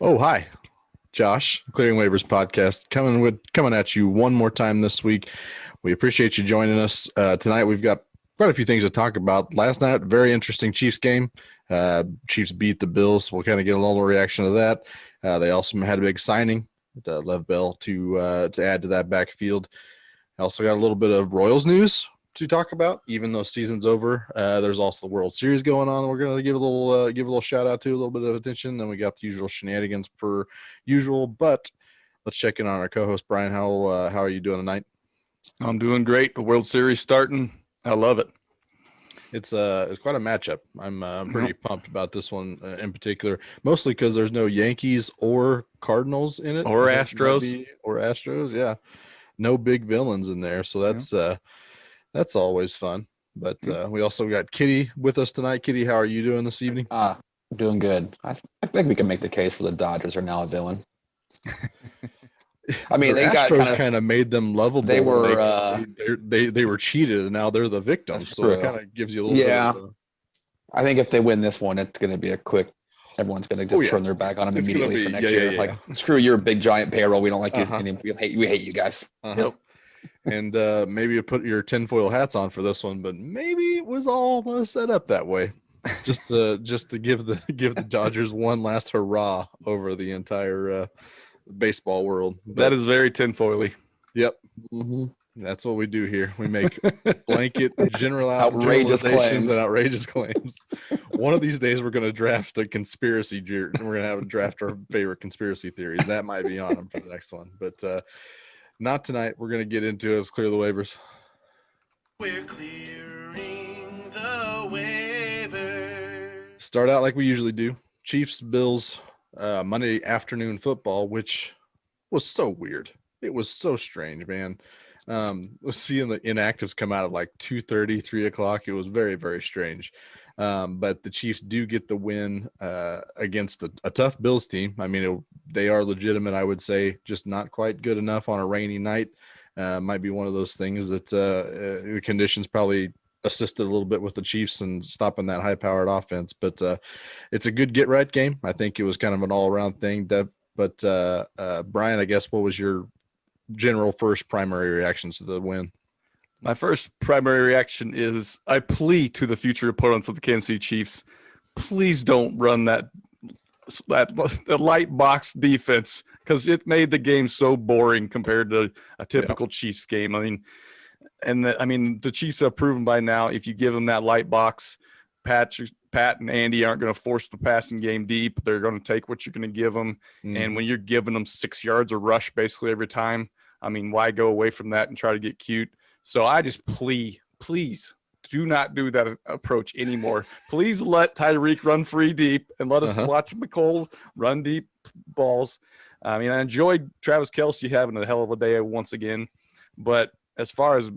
Oh, hi, Josh, Clearing Waivers podcast, coming at you one more time this week. We appreciate you joining us tonight. We've got quite a few things to talk about. Last night, very interesting Chiefs game. Chiefs beat the Bills. We'll kind of get a little reaction to that. They also had a big signing, Lev Bell, to add to that backfield. Also got a little bit of Royals news to talk about, even though season's over. There's also the World Series going on. We're going to give a little shout out to, a little bit of attention. Then we got the usual shenanigans per usual. But let's check in on our co-host Brian. How are you doing tonight? I'm doing great. The World Series starting. I love it. It's quite a matchup. I'm pretty pumped about this one in particular, mostly because there's no Yankees or Cardinals in it, or Astros. Yeah, no big villains in there, so that's always fun. But we also got Kitty with us tonight. Kitty, how are you doing this evening? Doing good. I think we can make the case for the Dodgers are now a villain. I mean, the they Astros kind of made them lovable. They were they were cheated, and now they're the victims. So it kind of gives you a little bit of I think if they win this one, it's going to be a quick. Everyone's going to just turn their back on them immediately for next year. Like, screw your big giant payroll. We don't like you. We hate you guys. Yep. And maybe you put your tinfoil hats on for this one, but maybe it was all set up that way, just to give the Dodgers one last hurrah over the entire baseball world. But that is very tinfoily. Yep. Mm-hmm. That's what we do here. We make blanket outrageous claims and outrageous claims. One of these days, we're going to draft a conspiracy. We're going to have a draft our favorite conspiracy theories. That might be on them for the next one, but not tonight. We're going to get into it. Let's clear the waivers. We're clearing the waivers. Start out like we usually do. Chiefs, Bills, Monday afternoon football, which was so weird. It was so strange, man. Seeing the inactives come out at like 2:30, 3 o'clock, it was very, very strange. But the Chiefs do get the win against a tough Bills team. I mean, they are legitimate, I would say, just not quite good enough on a rainy night. Might be one of those things that the conditions probably assisted a little bit with the Chiefs and stopping that high-powered offense. But it's a good get-right game. I think it was kind of an all-around thing. But Brian, I guess, what was your general first primary reactions to the win? My first primary reaction is I plead to the future opponents of the Kansas City Chiefs, please don't run the light box defense, because it made the game so boring compared to a typical Chiefs game. I mean, the Chiefs have proven by now, if you give them that light box, Pat and Andy aren't going to force the passing game deep. They're going to take what you're going to give them. Mm-hmm. And when you're giving them 6 yards of rush basically every time, I mean, why go away from that and try to get cute? So I just please do not do that approach anymore. Please let Tyreek run free deep and let us watch McCole run deep balls. I mean, I enjoyed Travis Kelce having a hell of a day once again. But as far as,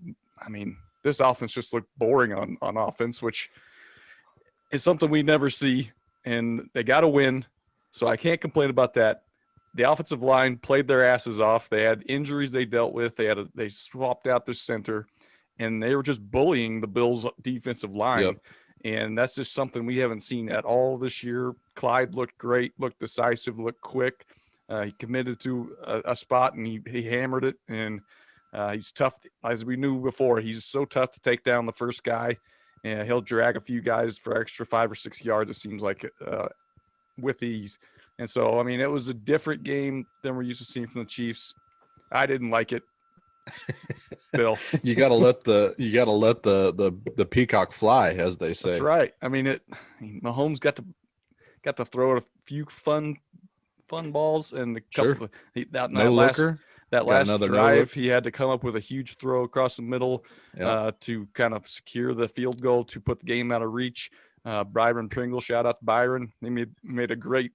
I mean, this offense just looked boring on offense, which is something we never see. And they got to win, so I can't complain about that. The offensive line played their asses off. They had injuries they dealt with. They swapped out their center, and they were just bullying the Bills' defensive line. Yep. And that's just something we haven't seen at all this year. Clyde looked great, looked decisive, looked quick. He committed to a spot, and he hammered it. And he's tough. As we knew before, he's so tough to take down the first guy. And he'll drag a few guys for extra 5 or 6 yards, it seems like, with ease. And so, I mean, it was a different game than we're used to seeing from the Chiefs. I didn't like it. Still, you gotta let the peacock fly, as they say. That's right. I mean, Mahomes got to throw a few fun balls, and a couple that last drive, he had to come up with a huge throw across the middle to kind of secure the field goal to put the game out of reach. Byron Pringle, shout out to Byron. He made a great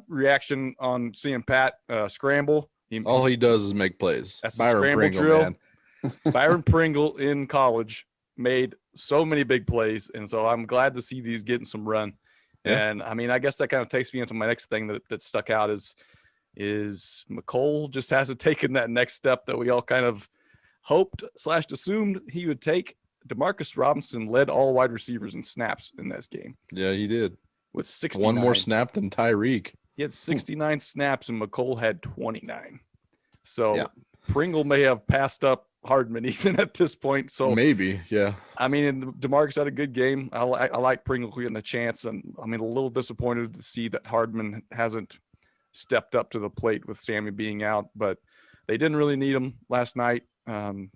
reaction on seeing Pat scramble. All he does is make plays. That's Byron the scramble Pringle, drill. Man. Byron Pringle in college made so many big plays, and so I'm glad to see these getting some run. Yeah. And I mean, I guess that kind of takes me into my next thing that stuck out is McCole just hasn't taken that next step that we all kind of hoped / assumed he would take. Demarcus Robinson led all wide receivers in snaps in this game. Yeah, he did. With 69. One more snap than Tyreek. He had 69 snaps and McColl had 29. So Yeah. Pringle may have passed up Hardman even at this point. So maybe, yeah. I mean, DeMarcus had a good game. I like Pringle getting a chance, and I mean, a little disappointed to see that Hardman hasn't stepped up to the plate with Sammy being out, but they didn't really need him last night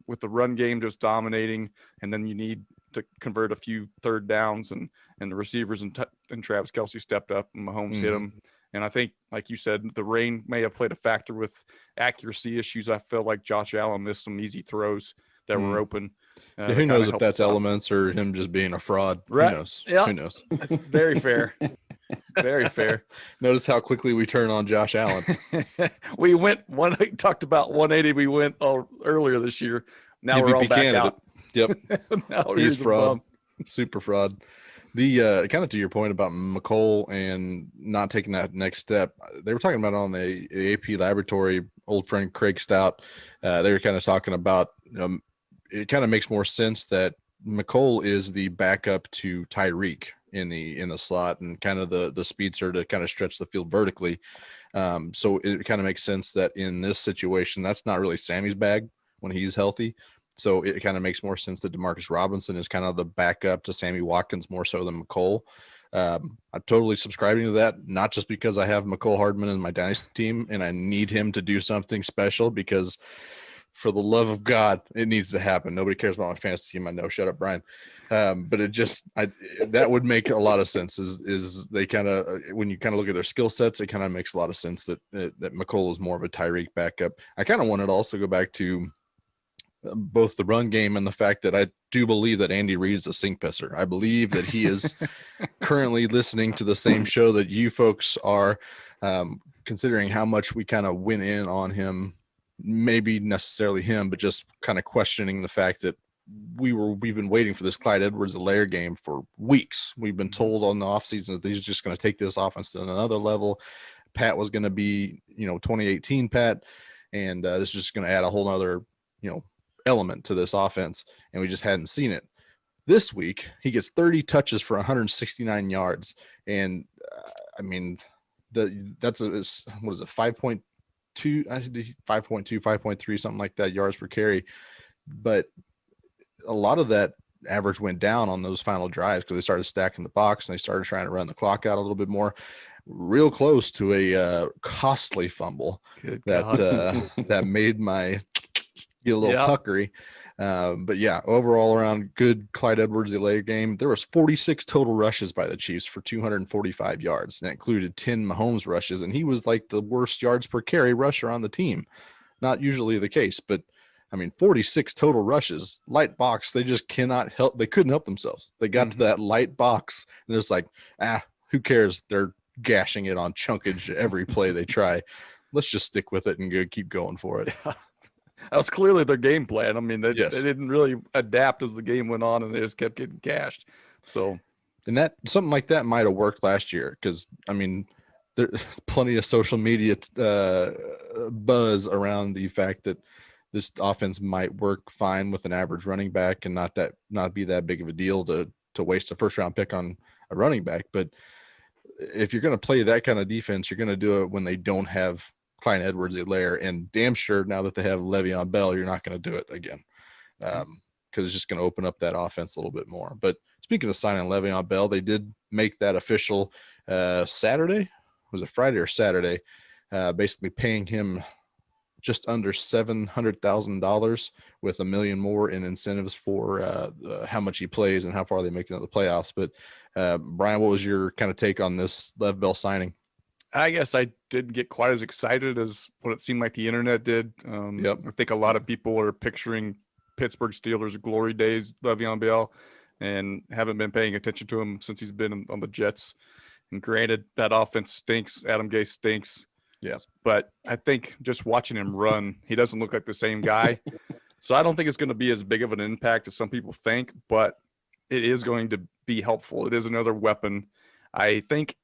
with the run game just dominating, and then you need to convert a few third downs, and the receivers and Travis Kelce stepped up, and Mahomes hit him. And I think, like you said, the rain may have played a factor with accuracy issues. I felt like Josh Allen missed some easy throws that were open. Yeah, who knows if that's elements or him just being a fraud? Right. Who knows? Yeah. Who knows? That's very fair. Very fair. Notice how quickly we turn on Josh Allen. We talked about 180. We went earlier this year. Now we're all back candidate. out. Yep. Now He's fraud. Super fraud. The kind of to your point about McColl and not taking that next step, they were talking about on the AP Laboratory, old friend Craig Stout. They were kind of talking about it kind of makes more sense that McColl is the backup to Tyreek in the slot, and kind of the speedster to kind of stretch the field vertically. So it kind of makes sense that in this situation, that's not really Sammy's bag when he's healthy. So it kind of makes more sense that Demarcus Robinson is kind of the backup to Sammy Watkins more so than McColl. I'm totally subscribing to that, not just because I have McColl Hardman in my dynasty team and I need him to do something special, because for the love of God, it needs to happen. Nobody cares about my fantasy team. I know. Shut up, Brian. But that would make a lot of sense. Is they kind of, when you kind of look at their skill sets, it kind of makes a lot of sense that McColl is more of a Tyreek backup. I kind of wanted to also go back to both the run game and the fact that I do believe that Andy Reid is a sink pisser. I believe that he is currently listening to the same show that you folks are, considering how much we kind of went in on him, maybe necessarily him, but just kind of questioning the fact that we've been waiting for this Clyde Edwards-Helaire game for weeks. We've been told on the offseason that he's just going to take this offense to another level. Pat was going to be, 2018 Pat, and this is just going to add a whole other, element to this offense, and we just hadn't seen it. This week, he gets 30 touches for 169 yards, and I mean, that's what is it, 5.2, 5.2, 5.3, something like that yards per carry. But a lot of that average went down on those final drives because they started stacking the box and they started trying to run the clock out a little bit more. Real close to a costly fumble that made my get a little puckery. But yeah, overall around good Clyde Edwards-Helaire game. There was 46 total rushes by the Chiefs for 245 yards. And that included 10 Mahomes rushes, and he was like the worst yards per carry rusher on the team. Not usually the case, but I mean, 46 total rushes, light box. They just cannot help. They couldn't help themselves. They got to that light box, and it's like, who cares? They're gashing it on chunkage every play they try. Let's just stick with it and keep going for it. That was clearly their game plan. I mean, they didn't really adapt as the game went on, and they just kept getting gashed. So, and that something like that might have worked last year because, I mean, there's plenty of social media buzz around the fact that this offense might work fine with an average running back and not be that big of a deal to waste a first-round pick on a running back. But if you're going to play that kind of defense, you're going to do it when they don't have Clyde Edwards-Helaire, and damn sure now that they have Le'Veon Bell, you're not going to do it again because it's just going to open up that offense a little bit more. But speaking of signing Le'Veon Bell, they did make that official Saturday. Was it Friday or Saturday? Basically paying him just under $700,000 with $1 million more in incentives for how much he plays and how far they make it into the playoffs. But Brian, what was your kind of take on this Lev Bell signing? I guess I didn't get quite as excited as what it seemed like the internet did. I think a lot of people are picturing Pittsburgh Steelers glory days, Le'Veon Bell, and haven't been paying attention to him since he's been on the Jets. And granted, that offense stinks. Adam Gase stinks. Yeah. But I think just watching him run, he doesn't look like the same guy. So I don't think it's going to be as big of an impact as some people think, but it is going to be helpful. It is another weapon. I think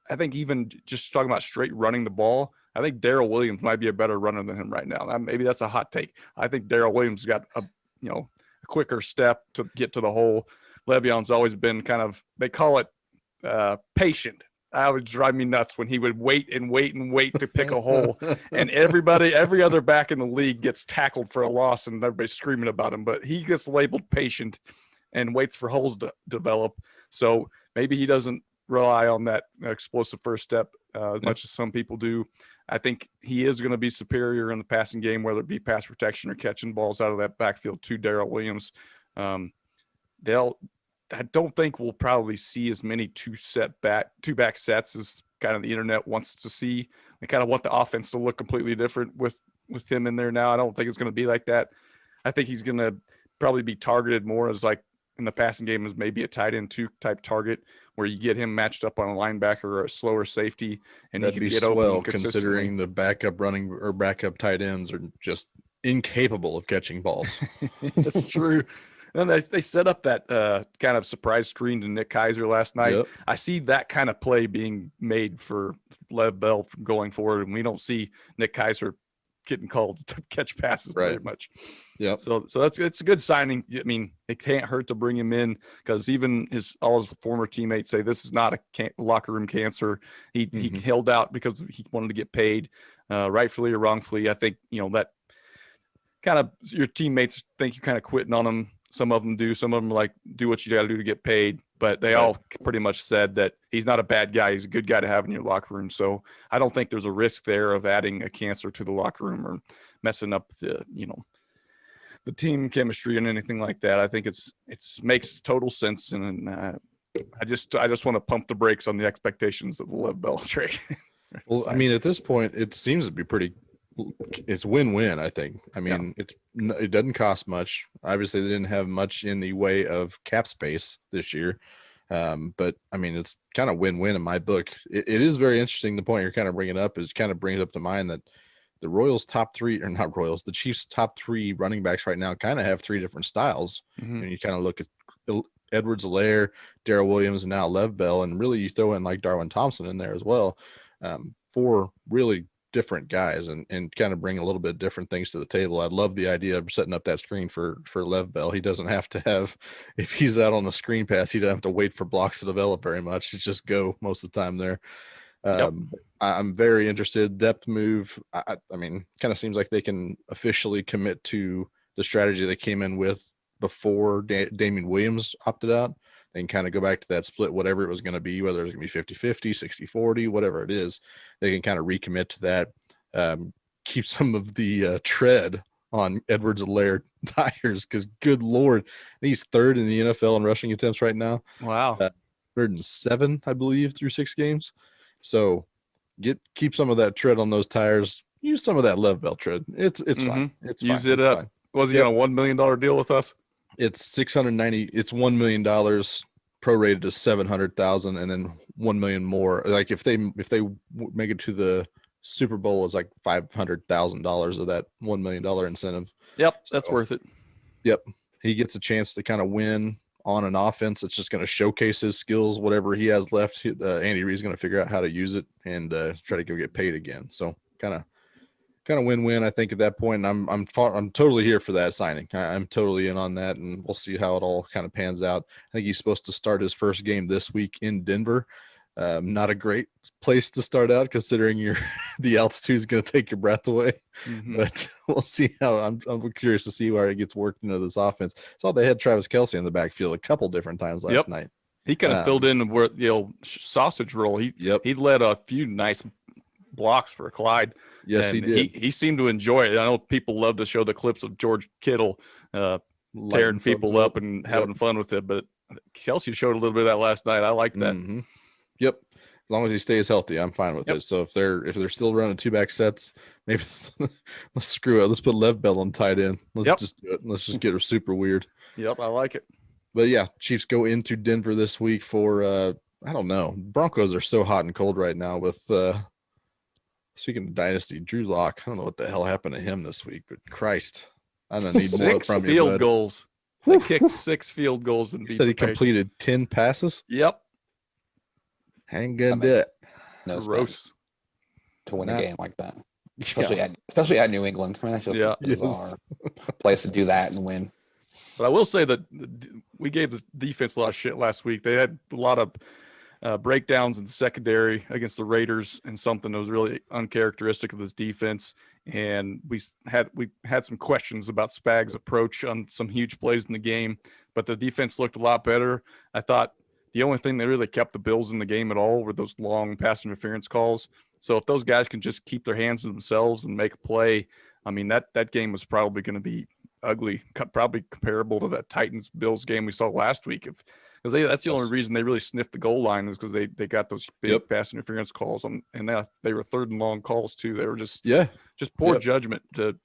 even just talking about straight running the ball, I think Darrell Williams might be a better runner than him right now. Maybe that's a hot take. I think Darrell Williams got a quicker step to get to the hole. Le'Veon's always been kind of, they call it patient. that would drive me nuts when he would wait to pick a hole, and every other back in the league gets tackled for a loss, and everybody's screaming about him. But he gets labeled patient and waits for holes to develop. So maybe he doesn't rely on that explosive first step as much as some people do. I think he is going to be superior in the passing game, whether it be pass protection or catching balls out of that backfield to Darrell Williams. I don't think we'll probably see as many two back sets as kind of the internet wants to see. They kind of want the offense to look completely different with him in there now. I don't think it's going to be like that. I think he's going to probably be targeted more as like in the passing game as maybe a tight end 2 type target where you get him matched up on a linebacker or a slower safety, and that'd he be can get swell open considering the backup running or backup tight ends are just incapable of catching balls. That's true. And they set up that kind of surprise screen to Nick Keiser last night. Yep. I see that kind of play being made for Lev Bell from going forward, and we don't see Nick Keiser getting called to catch passes very much. Yeah. So it's a good signing. I mean, it can't hurt to bring him in because even all his former teammates say this is not a locker room cancer. He held out because he wanted to get paid, rightfully or wrongfully. I think that kind of your teammates think you're kind of quitting on him. Some of them do. Some of them do what you got to do to get paid. But they all pretty much said that he's not a bad guy. He's a good guy to have in your locker room. So I don't think there's a risk there of adding a cancer to the locker room or messing up the team chemistry and anything like that. I think it's makes total sense. And I just want to pump the brakes on the expectations of the Lev Bell trade. Well, I mean, at this point, it seems to be it's win-win, I think. I mean, it doesn't cost much. Obviously, they didn't have much in the way of cap space this year. But, I mean, it's kind of win-win in my book. It is very interesting. The point you're kind of bringing up is kind of brings up to mind that the the Chiefs' top 3 running backs right now kind of have 3 different styles. And you kind of look at Edwards-Helaire, Darrell Williams, and now Lev Bell, and really you throw in like Darwin Thompson in there as well. 4 really different guys and kind of bring a little bit different things to the table. I love the idea of setting up that screen for Lev Bell. He doesn't have to have, if he's out on the screen pass, he doesn't have to wait for blocks to develop very much. It's just go most of the time there. I'm very interested. Depth move. I mean, kind of seems like they can officially commit to the strategy they came in with before Damian Williams opted out. They can kind of go back to that split, whatever it was going to be, whether it's going to be 50-50, 60-40, whatever it is. They can kind of recommit to that, keep some of the tread on Edwards-Helaire tires because, good Lord, he's 3rd in the NFL in rushing attempts right now. Wow. 107, I believe, through 6 games. So keep some of that tread on those tires. Use some of that Lev Bell tread. It's fine. It's Use fine. it up. Was he on a $1 million deal with us? It's $690. It's $1 million prorated to $700,000, and then $1 million more. Like if they make it to the Super Bowl, it's like $500,000 of that $1 million incentive. Yep, that's worth it. Yep, he gets a chance to kind of win on an offense that's just going to showcase his skills. Whatever he has left, Andy Reid's going to figure out how to use it and try to go get paid again. So kind of win-win, I think, at that point. And I'm totally here for that signing. I'm totally in on that, and we'll see how it all kind of pans out. I think he's supposed to start his first game this week in Denver. Not a great place to start out considering the altitude is going to take your breath away. But we'll see how. I'm curious to see where it gets worked into this offense. Saw they had Travis Kelce in the backfield a couple different times last night. He kind of filled in where the old sausage roll. He led a few nice blocks for Clyde. Yes, and he did. He seemed to enjoy it. I know people love to show the clips of George Kittle tearing people up and having fun with it, but Kelce showed a little bit of that last night. I like that. Yep. As long as he stays healthy, I'm fine with it. So if they're still running 2-back sets, maybe let's screw it. Let's put Lev Bell on tight end. Let's just do it. Let's just get her super weird. Yep, I like it. But yeah, Chiefs go into Denver this week for I don't know. Broncos are so hot and cold right now with speaking of dynasty, Drew Lock. I don't know what the hell happened to him this week, but Christ, I don't need more from you. 6 field goals. They kicked 6 field goals and said he completed 10 passes. Yep. Ain't gonna do it. No gross to win a game like that, especially at New England. I mean, that's just a bizarre place to do that and win. But I will say that we gave the defense a lot of shit last week. They had a lot of breakdowns in the secondary against the Raiders, and something that was really uncharacteristic of this defense. And we had some questions about Spags' approach on some huge plays in the game, but the defense looked a lot better. I thought the only thing that really kept the Bills in the game at all were those long pass interference calls. So if those guys can just keep their hands to themselves and make a play, I mean, that game was probably going to be ugly, probably comparable to that Titans-Bills game we saw last week. Because that's the only reason they really sniffed the goal line is because they got those big pass interference calls, and they were third and long calls too. They were just poor judgment to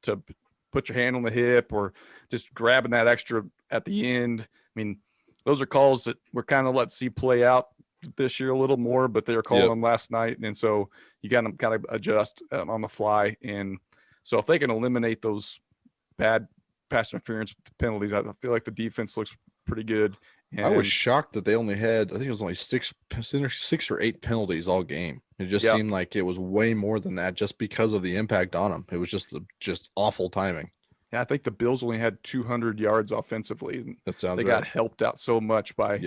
put your hand on the hip or just grabbing that extra at the end. I mean, those are calls that we're kind of let's see play out this year a little more, but they were calling them last night, and so you got to kind of adjust on the fly. And so if they can eliminate those bad pass interference penalties, I feel like the defense looks pretty good. And I was shocked that they only had, I think it was only six or eight penalties all game. It just seemed like it was way more than that just because of the impact on them. It was just awful timing. Yeah, I think the Bills only had 200 yards offensively. And that sounds they right. got helped out so much by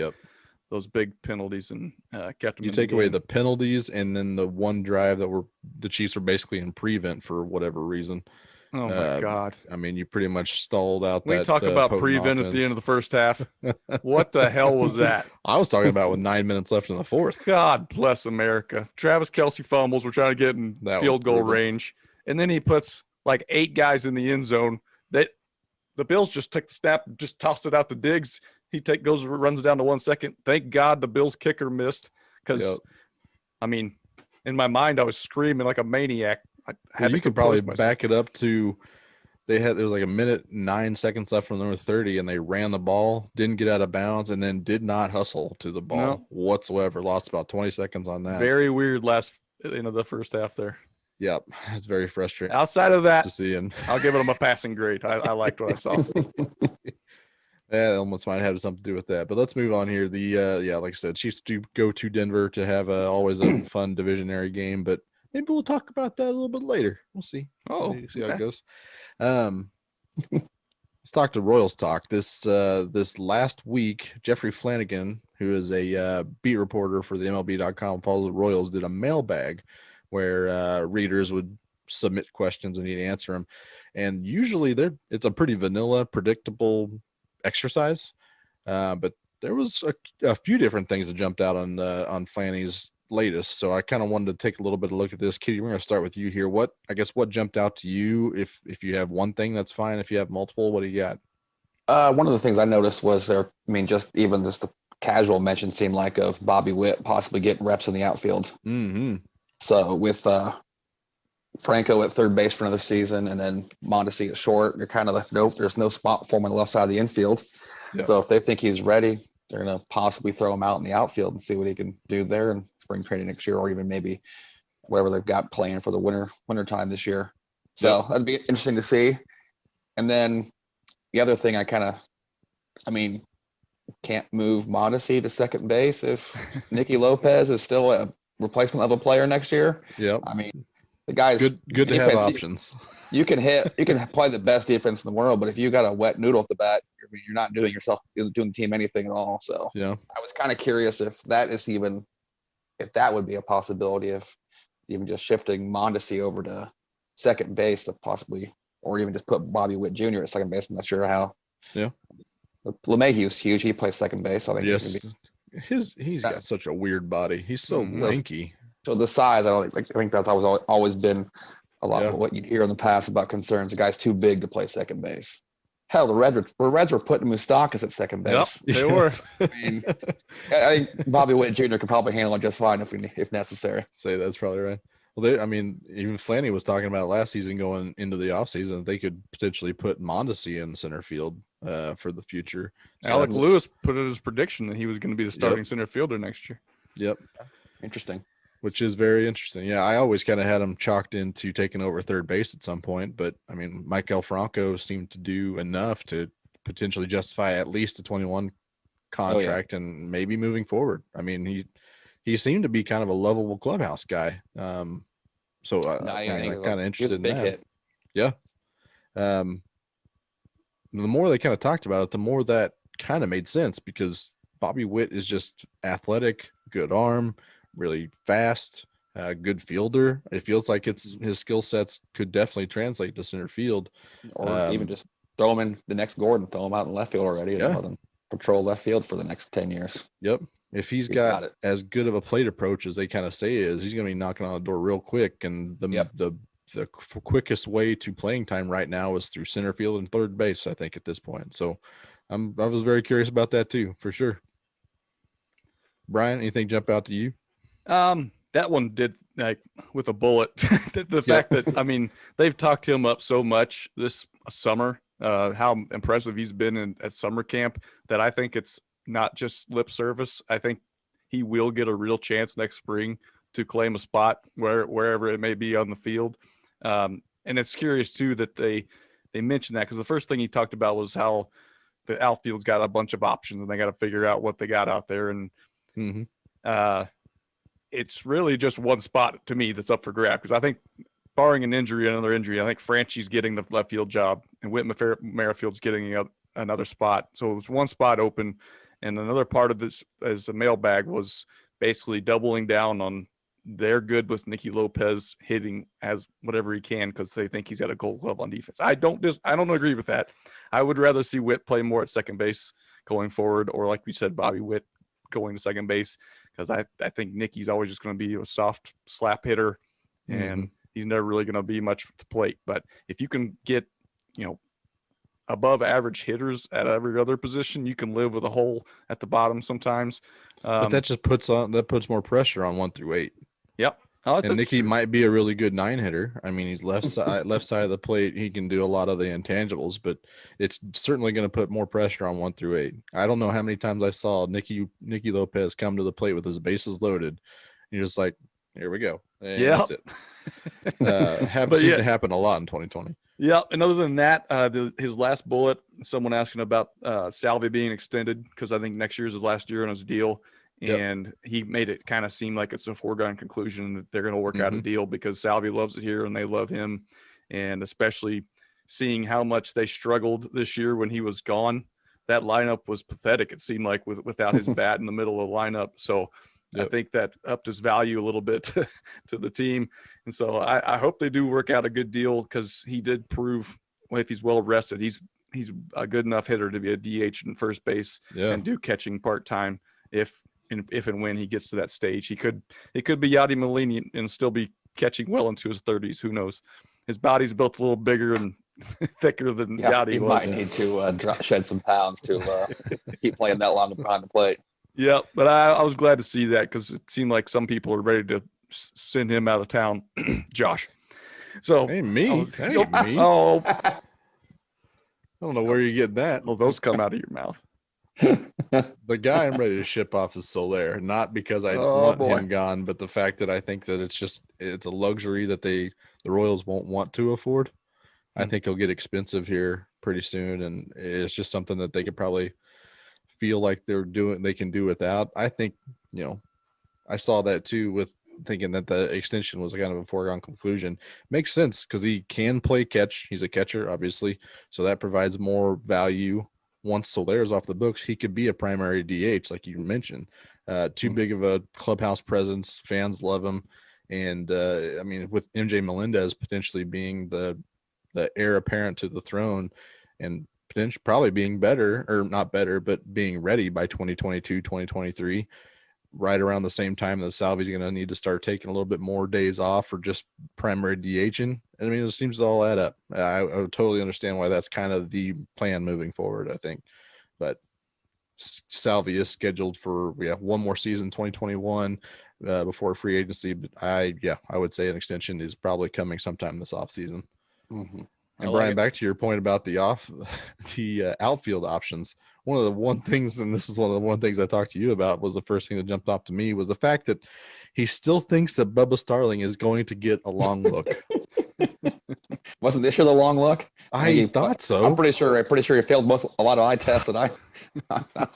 those big penalties and kept them. You take away the penalties and then the one drive that the Chiefs were basically in prevent for whatever reason. Oh my God! I mean, you pretty much stalled out. We talk about prevent at the end of the first half. What the hell was that? I was talking about with 9 minutes left in the fourth. God bless America. Travis Kelce fumbles. We're trying to get in field goal range, and then he puts like 8 guys in the end zone. That the Bills just took the snap, just tossed it out to Diggs. He runs it down to 1 second. Thank God the Bills kicker missed, because I mean, in my mind I was screaming like a maniac. You could probably back it up to there was like 1:09 left from number 30, and they ran the ball, didn't get out of bounds, and then did not hustle to the ball whatsoever. Lost about 20 seconds on that. Very weird last of the first half there. Yep, it's very frustrating. Outside of that, to see, and I'll give them a passing grade. I liked what I saw. Yeah, almost might have something to do with that. But let's move on here. Like I said, Chiefs do go to Denver to have always a fun divisionary game, but maybe we'll talk about that a little bit later. We'll see. See how it goes. Let's talk to Royals talk. This last week, Jeffrey Flanagan, who is a beat reporter for the MLB.com, follows the Royals, did a mailbag where readers would submit questions and he'd answer them. And usually it's a pretty vanilla, predictable exercise. But there was a few different things that jumped out on Flanny's latest, so I kind of wanted to take a little bit of a look at this. Kitty, we're going to start with you here. What jumped out to you? If you have one thing, that's fine. If you have multiple, what do you got? One of the things I noticed was the casual mention seemed like of Bobby Witt possibly getting reps in the outfield. Mm-hmm. So with Franco at third base for another season, and then Mondesi at short, you're kind of like, nope, there's no spot for him on the left side of the infield. Yep. So if they think he's ready, they're going to possibly throw him out in the outfield and see what he can do there in spring training next year, or even maybe whatever they've got planned for the winter time this year. So that'd be interesting to see. And then the other thing can't move Mondesi to second base if Nicky Lopez is still a replacement level player next year. Yep. I mean, the guy's good to have options. You can play the best defense in the world, but if you got a wet noodle at the bat, you're not doing the team anything at all. So I was kind of curious if that would be a possibility, if even just shifting Mondesi over to second base to possibly, or even just put Bobby Witt Jr. at second base. I'm not sure how. Yeah. LeMahieu's huge. He plays second base. I think. Yes. He's got such a weird body. He's so lanky. So the size, I think that's always been a lot of what you'd hear in the past about concerns. The guy's too big to play second base. Hell, the Reds were putting Moustakas at second base. Yep, they were. I think Bobby Witt Jr. could probably handle it just fine if necessary. Say that's probably right. Well, even Flanny was talking about last season going into the offseason, they could potentially put Mondesi in center field for the future. So Alec Lewis put it as a prediction that he was going to be the starting center fielder next year. Yep. Interesting. Which is very interesting. Yeah, I always kind of had him chalked into taking over third base at some point, but Maikel Franco seemed to do enough to potentially justify at least a 21 contract and maybe moving forward. He seemed to be kind of a lovable clubhouse guy. I'm kind of interested in that. Hit. Yeah. The more they kind of talked about it, the more that kind of made sense, because Bobby Witt is just athletic, good arm, really fast, good fielder. It feels like his skill sets could definitely translate to center field. Or even just throw him in the next Gordon, throw him out in left field already, and let him patrol left field for the next 10 years. Yep. If he's got as good of a plate approach as they kind of say is, he's going to be knocking on the door real quick. And the quickest way to playing time right now is through center field and third base, I think, at this point. So I was very curious about that too, for sure. Brian, anything jump out to you? That one did, like, with a bullet. The fact that, I mean, they've talked him up so much this summer, how impressive he's been at summer camp, that I think it's not just lip service. I think he will get a real chance next spring to claim a spot wherever it may be on the field. And it's curious too that they mentioned that, because the first thing he talked about was how the outfield's got a bunch of options and they got to figure out what they got out there. And it's really just one spot to me that's up for grab, because I think, barring another injury, I think Franchi's getting the left field job and Whit Merrifield's getting another spot. So there's one spot open, and another part of this as a mailbag was basically doubling down on they're good with Nicky Lopez hitting as whatever he can because they think he's got a Gold Glove on defense. I don't agree with that. I would rather see Whit play more at second base going forward, or like we said, Bobby Witt going to second base, because I think Nicky's always just going to be a soft slap hitter, and he's never really going to be much to plate. But if you can get, above average hitters at every other position, you can live with a hole at the bottom sometimes. But that just puts more pressure on 1 through 8. Yep. And Nicky might be a really good 9 hitter. I mean, he's left side of the plate. He can do a lot of the intangibles, but it's certainly going to put more pressure on 1 through 8. I don't know how many times I saw Nicky Lopez come to the plate with his bases loaded. You're just like, here we go. Yeah, that's it. Seemed to happen a lot in 2020. Yeah, and other than that, his last bullet, someone asking about Salvi being extended, because I think next year's his last year on his deal. And he made it kind of seem like it's a foregone conclusion that they're going to work out a deal, because Salvi loves it here and they love him. And especially seeing how much they struggled this year when he was gone, that lineup was pathetic. It seemed like without his bat in the middle of the lineup. So I think that upped his value a little bit to the team. And so I hope they do work out a good deal, because he did prove, if he's well rested, he's a good enough hitter to be a DH in first base and do catching part-time if and when he gets to that stage. He could be Yadi Molina and still be catching well into his 30s. Who knows? His body's built a little bigger and thicker than Yadi was. He might need to shed some pounds to keep playing that long behind the plate. Yeah, but I was glad to see that, because it seemed like some people are ready to send him out of town. Josh. So me. Me. Oh, I don't know where you get that. Well, those come out of your mouth. The guy I'm ready to ship off is Soler, not because I want him gone, but the fact that I think that it's a luxury that the Royals won't want to afford. I think he'll get expensive here pretty soon, and it's just something that they could probably feel like they can do without. I think, I saw that too, with thinking that the extension was kind of a foregone conclusion. Makes sense, because he can play catch. He's a catcher, obviously, so that provides more value. Once Soler's off the books, he could be a primary DH, like you mentioned. Too big of a clubhouse presence. Fans love him. And, I mean, with MJ Melendez potentially being the heir apparent to the throne, and potentially probably being better, or not better, but being ready by 2022, 2023, right around the same time that Salvi's going to need to start taking a little bit more days off or just primary DHing. I mean, it seems to all add up. I would totally understand why that's kind of the plan moving forward, I think. But Salvi is scheduled for one more season, 2021, before free agency. But I would say an extension is probably coming sometime this offseason. Mm-hmm. And Brian, back to your point about the outfield options. One of the things I talked to you about, was the first thing that jumped off to me was the fact that he still thinks that Bubba Starling is going to get a long look. Wasn't this year the long look? I thought so. I'm pretty sure he failed a lot of eye tests that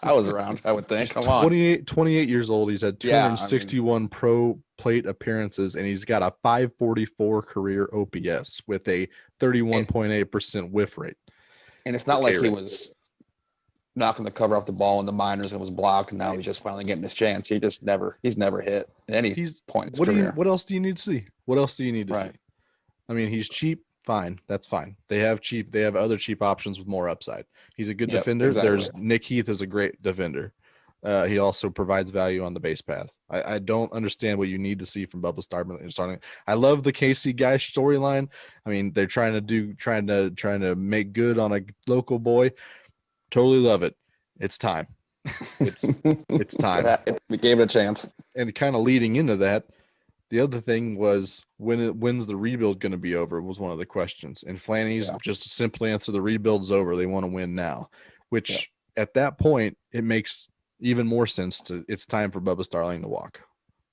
I was around, I would think. Come on. 28 years old. He's had 261 pro plate appearances, and he's got a 544 career OPS with a 31.8% whiff rate. And it's not like he was knocking the cover off the ball in the minors and was blocked, and now he's just finally getting his chance. He's never hit at any point in his career. What else do you need to see? What else do you need to Right. see? I mean, he's cheap. Fine. That's fine. They have other cheap options with more upside. He's a good defender. Exactly. There's Nick Heath is a great defender. He also provides value on the base path. I don't understand what you need to see from Bubba starting. I love the KC guy storyline. I mean, they're trying to make good on a local boy. Totally love it. It's time. It's time. We gave it a chance. And kind of leading into that, the other thing was when's the rebuild going to be over was one of the questions. And Flanny's just simply answer, the rebuild's over. They want to win now, which at that point, it makes even more sense it's time for Bubba Starling to walk.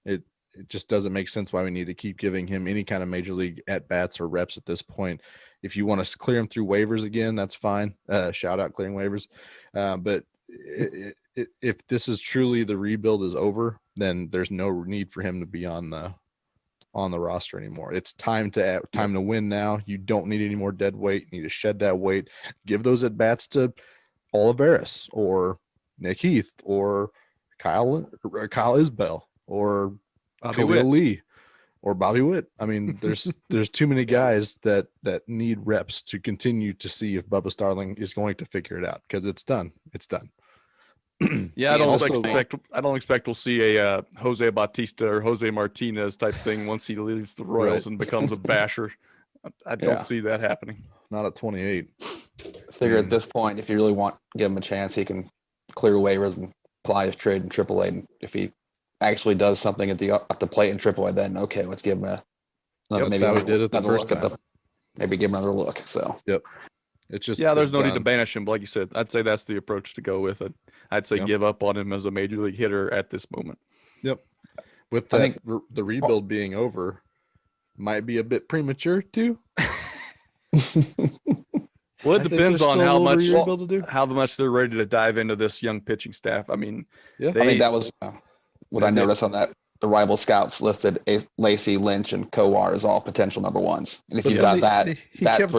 It just doesn't make sense why we need to keep giving him any kind of major league at bats or reps at this point. If you want to clear him through waivers again, that's fine. Shout out clearing waivers. But if this is truly the rebuild is over, then there's no need for him to be on the roster anymore. It's time to win now. You don't need any more dead weight. You need to shed that weight. Give those at bats to Olivares or Nick Heath or Kyle Isbell or Khalil Lee or Bobby Witt. I mean, there's too many guys that need reps to continue to see if Bubba Starling is going to figure it out, because it's done. It's done. Yeah, I don't expect we'll see a Jose Bautista or Jose Martinez type thing once he leaves the Royals and becomes a basher. I don't see that happening. Not at 28. I figure at this point, if you really want to give him a chance, he can clear waivers and apply his trade in AAA. And if he actually does something at the plate in AAA, then okay, let's give him maybe how he did it the first time. Maybe give him another look. So it's just there's no need to banish him. Like you said, I'd say that's the approach to go with it. I'd say give up on him as a major league hitter at this moment. Yep. With that, I think the rebuild being over might be a bit premature too. Well, it depends on how much they're ready to dive into this young pitching staff. I mean, I think that was what I noticed on that. The rival scouts listed Lacey, Lynch, and Kowar as all potential number ones. And if he's got that, he kept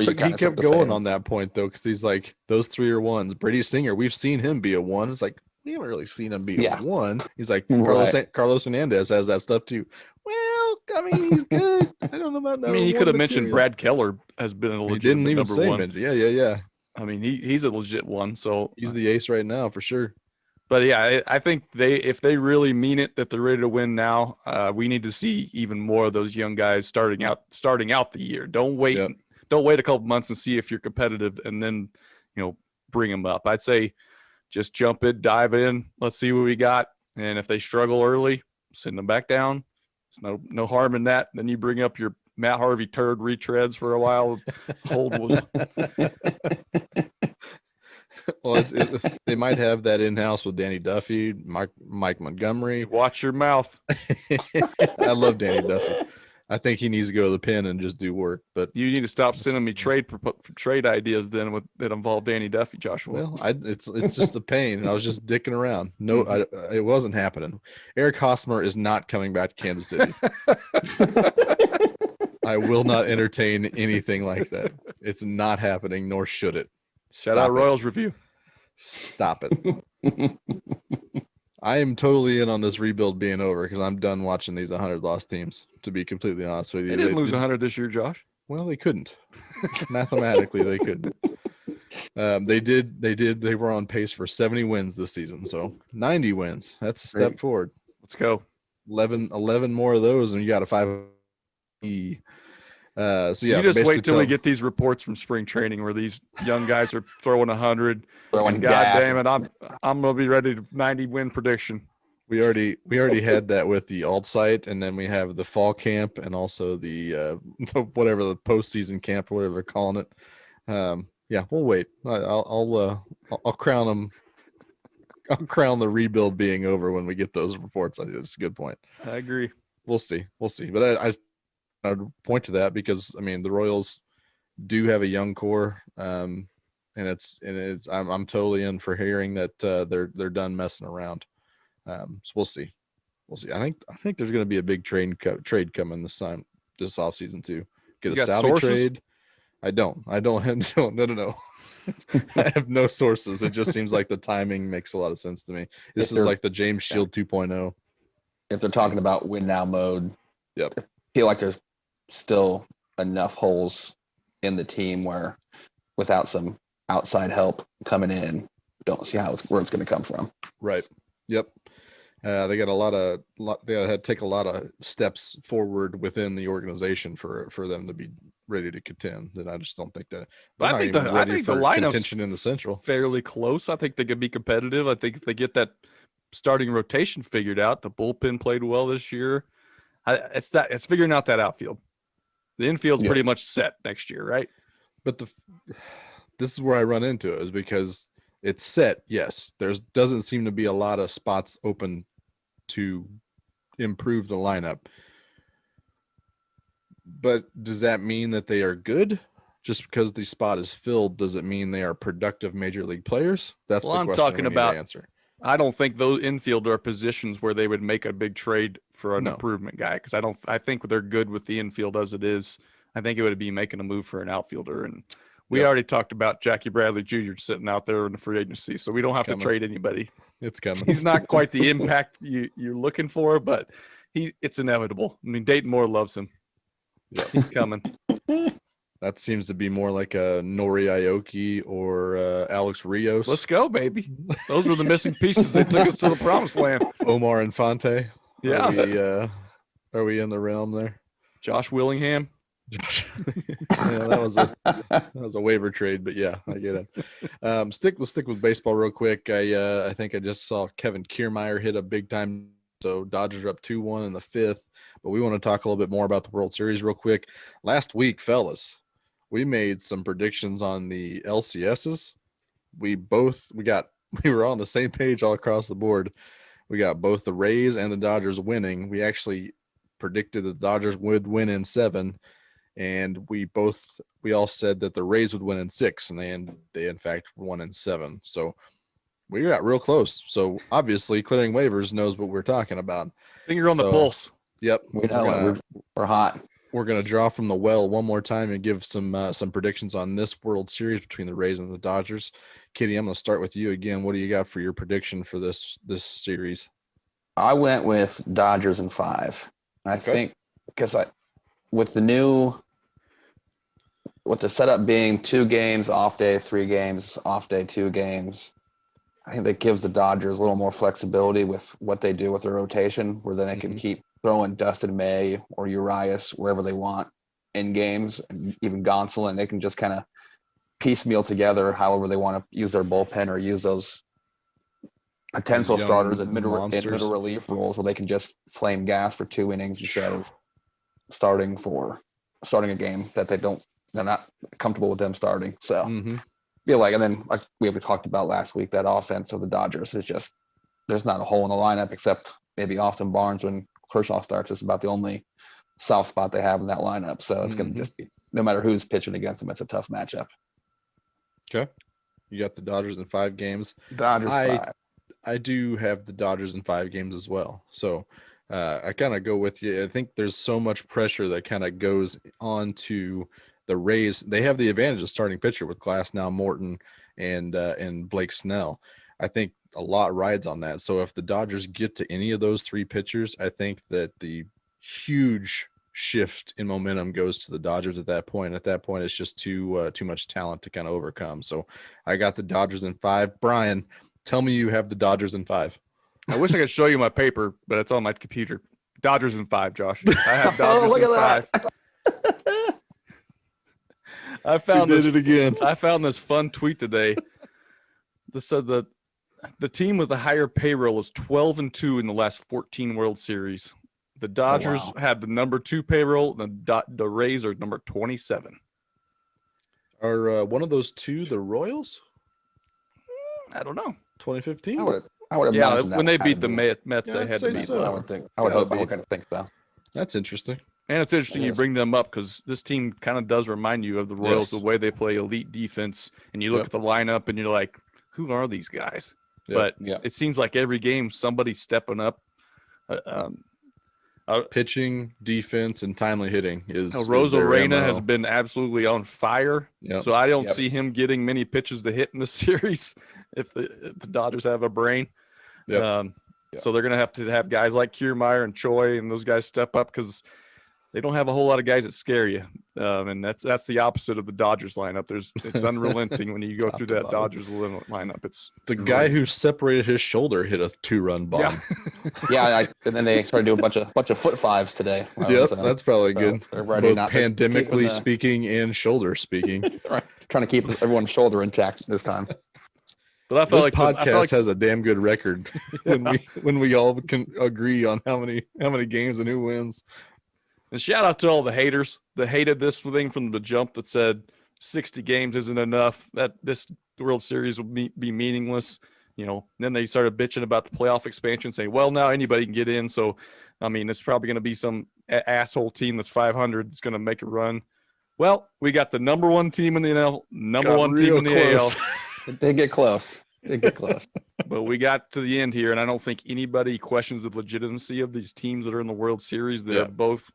going on that point though, because he's like, those three are ones. Brady Singer, we've seen him be a one. It's like, we haven't really seen him be a one. He's like, Carlos Hernandez has that stuff too. Well, I mean, he's good. I don't know about. I mean, he could have mentioned Brad Keller has been a legit. He didn't even number say one. Yeah. I mean, he's a legit one. So he's the ace right now for sure. But yeah, I think if they really mean it that they're ready to win now, we need to see even more of those young guys starting out the year. Don't wait a couple months and see if you're competitive and then bring them up. I'd say just jump in, dive in, let's see what we got, and if they struggle early, send them back down. There's no harm in that. Then you bring up your Matt Harvey turd retreads for a while. Well, they might have that in-house with Danny Duffy, Mike Montgomery. Watch your mouth. I love Danny Duffy. I think he needs to go to the pen and just do work. But you need to stop sending me trade ideas then that involve Danny Duffy, Joshua. Well, it's just a pain. I was just dicking around. No, it wasn't happening. Eric Hosmer is not coming back to Kansas City. I will not entertain anything like that. It's not happening, nor should it. Shout out Royals Review. Stop it. I am totally in on this rebuild being over because I'm done watching these 100 lost teams, to be completely honest with you. They didn't lose 100 this year, Josh. Well, they couldn't. Mathematically, they couldn't. They did. They were on pace for 70 wins this season. So 90 wins. That's a step forward. Let's go. 11 more of those, and you got a 5. So yeah, you just wait till we get these reports from spring training where these young guys are throwing 100. God damn it, I'm gonna be ready to 90 win prediction. We already had that with the alt site, and then we have the fall camp and also the whatever the postseason camp or whatever they're calling it. Yeah, we'll wait. I'll crown them. I'll crown the rebuild being over when we get those reports. It's a good point. I agree. We'll see. But I would point to that because I mean the Royals do have a young core, and I'm totally in for hearing that they're done messing around. So we'll see. I think there's going to be a big trade coming this offseason too. Get a Salvi trade. I don't. No. I have no sources. It just seems like the timing makes a lot of sense to me. This is like the James Shield 2.0. If they're talking about win now mode, Yep. I feel like there's still enough holes in the team where without some outside help coming in, don't see where it's going to come from. Right. Yep. They got they got to take a lot of steps forward within the organization for them to be ready to contend. And I just don't think that. But I think the lineup's contention in the Central fairly close. I think they could be competitive. I think if they get that starting rotation figured out, the bullpen played well this year. It's figuring out that outfield. The infield's pretty much set next year, right? But this is where I run into it, is because it's set. Yes, doesn't seem to be a lot of spots open to improve the lineup. But does that mean that they are good? Just because the spot is filled, does it mean they are productive major league players? That's the question I'm talking about. Answer. I don't think those infield are positions where they would make a big trade for an improvement guy, because I think they're good with the infield as it is. I think it would be making a move for an outfielder, and we already talked about Jackie Bradley Jr. sitting out there in the free agency, so we don't have to trade anybody. It's coming. He's not quite the impact you're looking for, but it's inevitable. I mean, Dayton Moore loves him. Yeah, he's coming. That seems to be more like a Nori Aoki or Alex Rios. Let's go, baby. Those were the missing pieces. They took us to the promised land. Omar Infante. Yeah. Are we in the realm there? Josh Willingham. Josh. Yeah, that was a waiver trade, but yeah, I get it. Stick with baseball real quick. I think I just saw Kevin Kiermaier hit a big time. So Dodgers are up 2-1 in the fifth. But we want to talk a little bit more about the World Series real quick. Last week, fellas, we made some predictions on the LCSs. We were on the same page all across the board. We got both the Rays and the Dodgers winning. We actually predicted the Dodgers would win in 7, and we all said that the Rays would win in 6, and they in fact won in 7. So we got real close. So obviously, Clearing Waivers knows what we're talking about. Finger on the pulse. Yep, we know we're hot. We're gonna draw from the well one more time and give some predictions on this World Series between the Rays and the Dodgers. Kitty, I'm gonna start with you again. What do you got for your prediction for this series? I went with Dodgers in 5. I think because with the setup being 2 games off day, 3 games off day, 2 games. I think that gives the Dodgers a little more flexibility with what they do with their rotation, where then they can keep throwing Dustin May or Urias wherever they want in games, and even Gonsolin. They can just kind of piecemeal together however they want to use their bullpen or use those potential starters in middle relief roles, where they can just flame gas for 2 innings instead of starting a game that they're not comfortable with them starting. So feel like, and then like we talked about last week, that offense of the Dodgers is just, there's not a hole in the lineup except maybe Austin Barnes when Kershaw starts. It's about the only soft spot they have in that lineup. So it's going to just be, no matter who's pitching against them, it's a tough matchup. Okay. You got the Dodgers in 5 games. Dodgers 5. I do have the Dodgers in 5 games as well. So I kind of go with you. I think there's so much pressure that kind of goes on to the Rays. They have the advantage of starting pitcher with Glasnow, Morton, and Blake Snell. I think a lot rides on that. So if the Dodgers get to any of those 3 pitchers, I think that the huge shift in momentum goes to the Dodgers at that point. At that point, it's just too much talent to kind of overcome. So I got the Dodgers in 5. Brian, tell me you have the Dodgers in 5. I wish I could show you my paper, but it's on my computer. Dodgers in 5, Josh. I have Dodgers in 5. I found it again. I found this fun tweet today. This said that the team with the higher payroll is 12-2 in the last 14 World Series. The Dodgers had the number 2 payroll, and the Rays are number 27. Are one of those 2 the Royals? I don't know. 2015. I would imagine that when they beat the Mets, they had to beat them. I would think. I would think so. That's interesting. And it's interesting you bring them up because this team kind of does remind you of the Royals, the way they play elite defense. And you look at the lineup and you're like, who are these guys? But it seems like every game somebody's stepping up. Pitching, defense, and timely hitting is Rosarena their has MO. been absolutely on fire. Yep. So I don't Yep. see him getting many pitches to hit in the series if the Dodgers have a brain. Yep. So they're going to have guys like Kiermaier and Choi and those guys step up because they don't have a whole lot of guys that scare you. And that's the opposite of the Dodgers lineup. It's unrelenting when you go Top through to that bottom. Dodgers lineup. It's The guy who separated his shoulder hit a 2-run bomb. Yeah, and then they started doing a bunch of foot fives today. Yep, that's probably so good. they're ready Both not to keep pandemically the- speaking and shoulder speaking. trying to keep everyone's shoulder intact this time. But I felt This like podcast has a damn good record when we all can agree on how many games and who wins. And shout out to all the haters that hated this thing from the jump that said 60 games isn't enough, that this World Series will be meaningless. Then they started bitching about the playoff expansion, saying, well, now anybody can get in. So, I mean, it's probably going to be some asshole team that's 500 that's going to make a run. Well, we got the number one team in the NL, number one team in the AL. They get close. But we got to the end here, and I don't think anybody questions the legitimacy of these teams that are in the World Series. They're both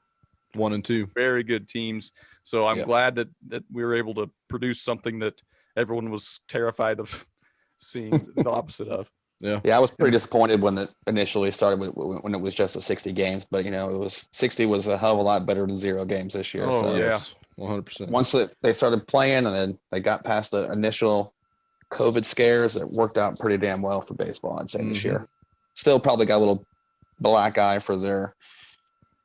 1 and 2. very good teams. So I'm glad that we were able to produce something that everyone was terrified of seeing the opposite of. Yeah, I was pretty disappointed when it initially started when it was just a 60 games, but 60 was a hell of a lot better than 0 games this year. Oh, so yeah. 100%. Once they started playing and then they got past the initial COVID scares, it worked out pretty damn well for baseball, I'd say, this year. Still probably got a little black eye for their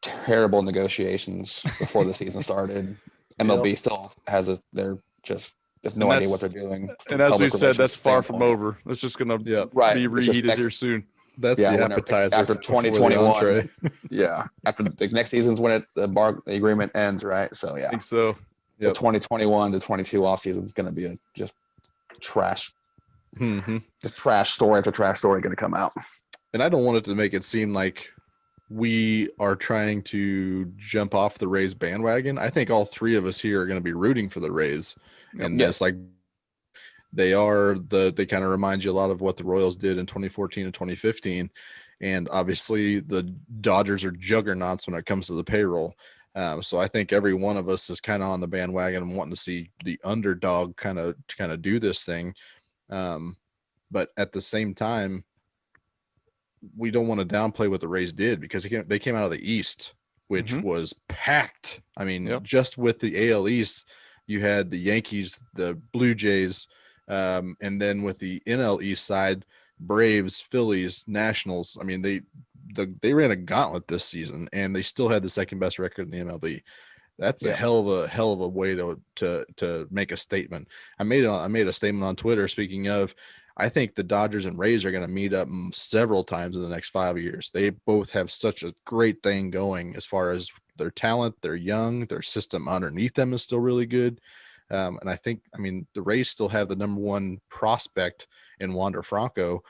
terrible negotiations before the season started. MLB still has they have no idea what they're doing. And as we said, that's far from over. It's just going to be reheated here soon. That's the appetizer after before the 2021. entree. After the next season's when the agreement ends, right? So I think so. The 2021 to 22 off season is going to be just trash. Just trash story after trash story going to come out. And I don't want it to make it seem like we are trying to jump off the Rays bandwagon. I think all three of us here are going to be rooting for the Rays. And this, like, they kind of remind you a lot of what the Royals did in 2014 and 2015. And obviously the Dodgers are juggernauts when it comes to the payroll. So I think every one of us is kind of on the bandwagon and wanting to see the underdog kind of do this thing. But at the same time, we don't want to downplay what the Rays did because they came out of the East, which was packed. I mean, just with the AL East, you had the Yankees, the Blue Jays, and then with the NL East side, Braves, Phillies, Nationals. I mean, they ran a gauntlet this season, and they still had the second best record in the MLB. That's a hell of a way to make a statement. I made a statement on Twitter. Speaking of, I think the Dodgers and Rays are going to meet up several times in the next 5 years. They both have such a great thing going as far as their talent. They're young. Their system underneath them is still really good. And I think, the Rays still have the number one prospect in Wander Franco,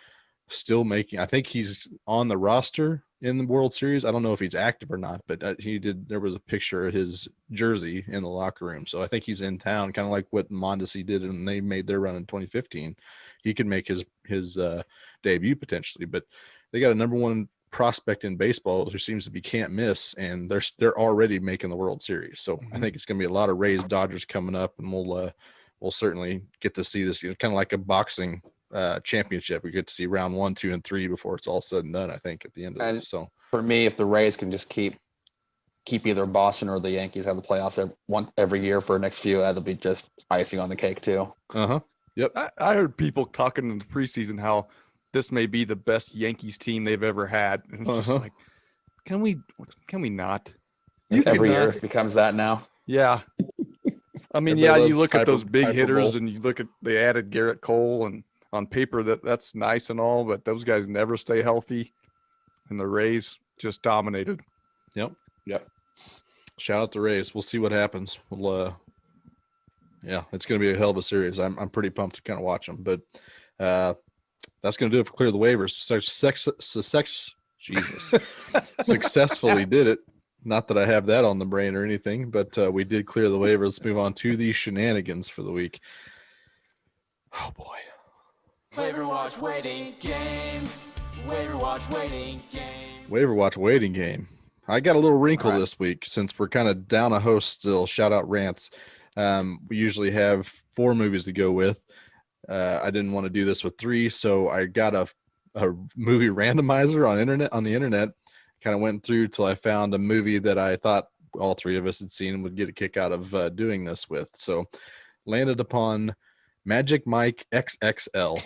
I think he's on the roster in the World Series. I don't know if he's active or not, but there was a picture of his jersey in the locker room. So I think he's in town, kind of like what Mondesi did when they made their run in 2015. He could make his debut potentially, but they got a number one prospect in baseball who seems to be can't miss, and they're already making the World Series. So I think it's going to be a lot of Rays Dodgers coming up, and we'll certainly get to see this, kind of like a boxing championship. We get to see round 1, 2, and 3 before it's all said and done, I think, at the end of it. So for me, if the Rays can just keep either Boston or the Yankees have the playoffs every year for the next few, that'll be just icing on the cake too. Yep. I heard people talking in the preseason how this may be the best Yankees team they've ever had. And it's just like, can we not? Every year it becomes that now. Yeah. I mean, you look at those big hitters and you look at they added Garrett Cole, and on paper that's nice and all, but those guys never stay healthy, and the Rays just dominated. Yep. Shout out the Rays. We'll see what happens. It's going to be a hell of a series. I'm pretty pumped to kind of watch them, but that's going to do it for Clear the Waivers. Successfully did it. Not that I have that on the brain or anything, but we did clear the waivers. Let's move on to the shenanigans for the week. Oh boy. Waiver watch waiting game. Waiver watch waiting game. Waiver watch waiting game. I got a little wrinkle All right. this week since we're kind of down a host still. Shout out rants. We usually have 4 movies to go with. I didn't want to do this with 3, so I got a movie randomizer on the internet. Kind of went through till I found a movie that I thought all 3 of us had seen and would get a kick out of doing this with. So landed upon Magic Mike XXL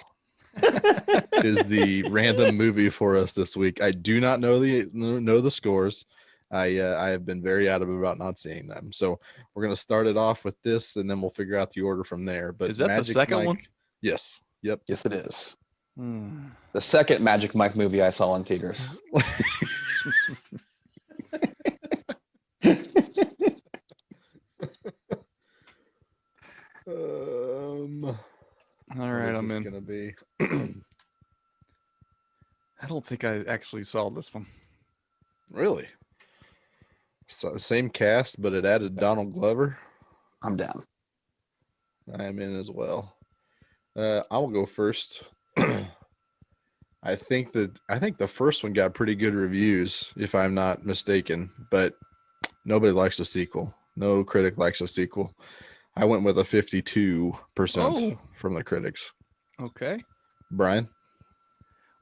is the random movie for us this week. I do not know the scores. I have been very adamant about not seeing them. So we're gonna start it off with this, and then we'll figure out the order from there. But Is that Magic the second Mike, one? Yes. Yep. Yes, it is. Hmm. The second Magic Mike movie I saw in theaters. All right, what is I'm this in. gonna be? I don't think I actually saw this one. Really? So, same cast, but it added Donald Glover. I'm down. I am in as well. I will go first. I think the first one got pretty good reviews, if I'm not mistaken, but nobody likes the sequel. No critic likes the sequel. I went with a 52% Oh. from the critics. Okay. Brian?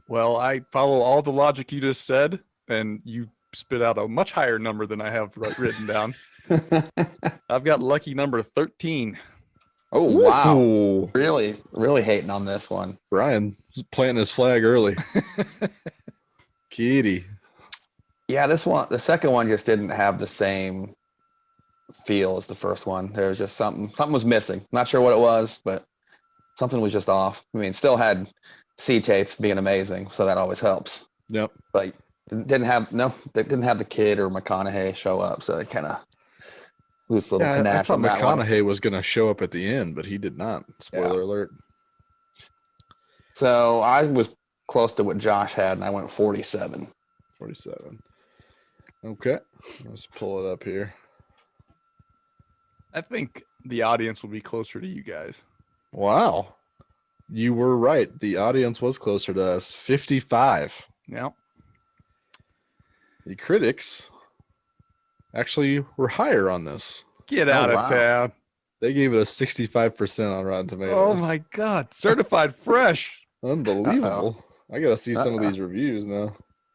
Well, I follow all the logic you just said, and you spit out a much higher number than I have written down. I've got lucky number 13. Oh, wow. Ooh, Really, really hating on this one. Brian planting his flag early. Kitty. Yeah, the second one just didn't have the same feel as the first one. There was just something was missing. Not sure what it was, but something was just off. I mean, still had C Tates being amazing, so that always helps. Yep. But they didn't have the kid or McConaughey show up, so it kind of lose a little I panache thought on that one. McConaughey was going to show up at the end, but he did not. Spoiler alert. So I was close to what Josh had, and I went 47. 47. Okay. Let's pull it up here. I think the audience will be closer to you guys. Wow. You were right. The audience was closer to us. 55. Yeah. The critics actually were higher on this. Get out of wow. town. They gave it a 65% on Rotten Tomatoes. Oh my God. Certified fresh. Unbelievable. I got to see some of these reviews now.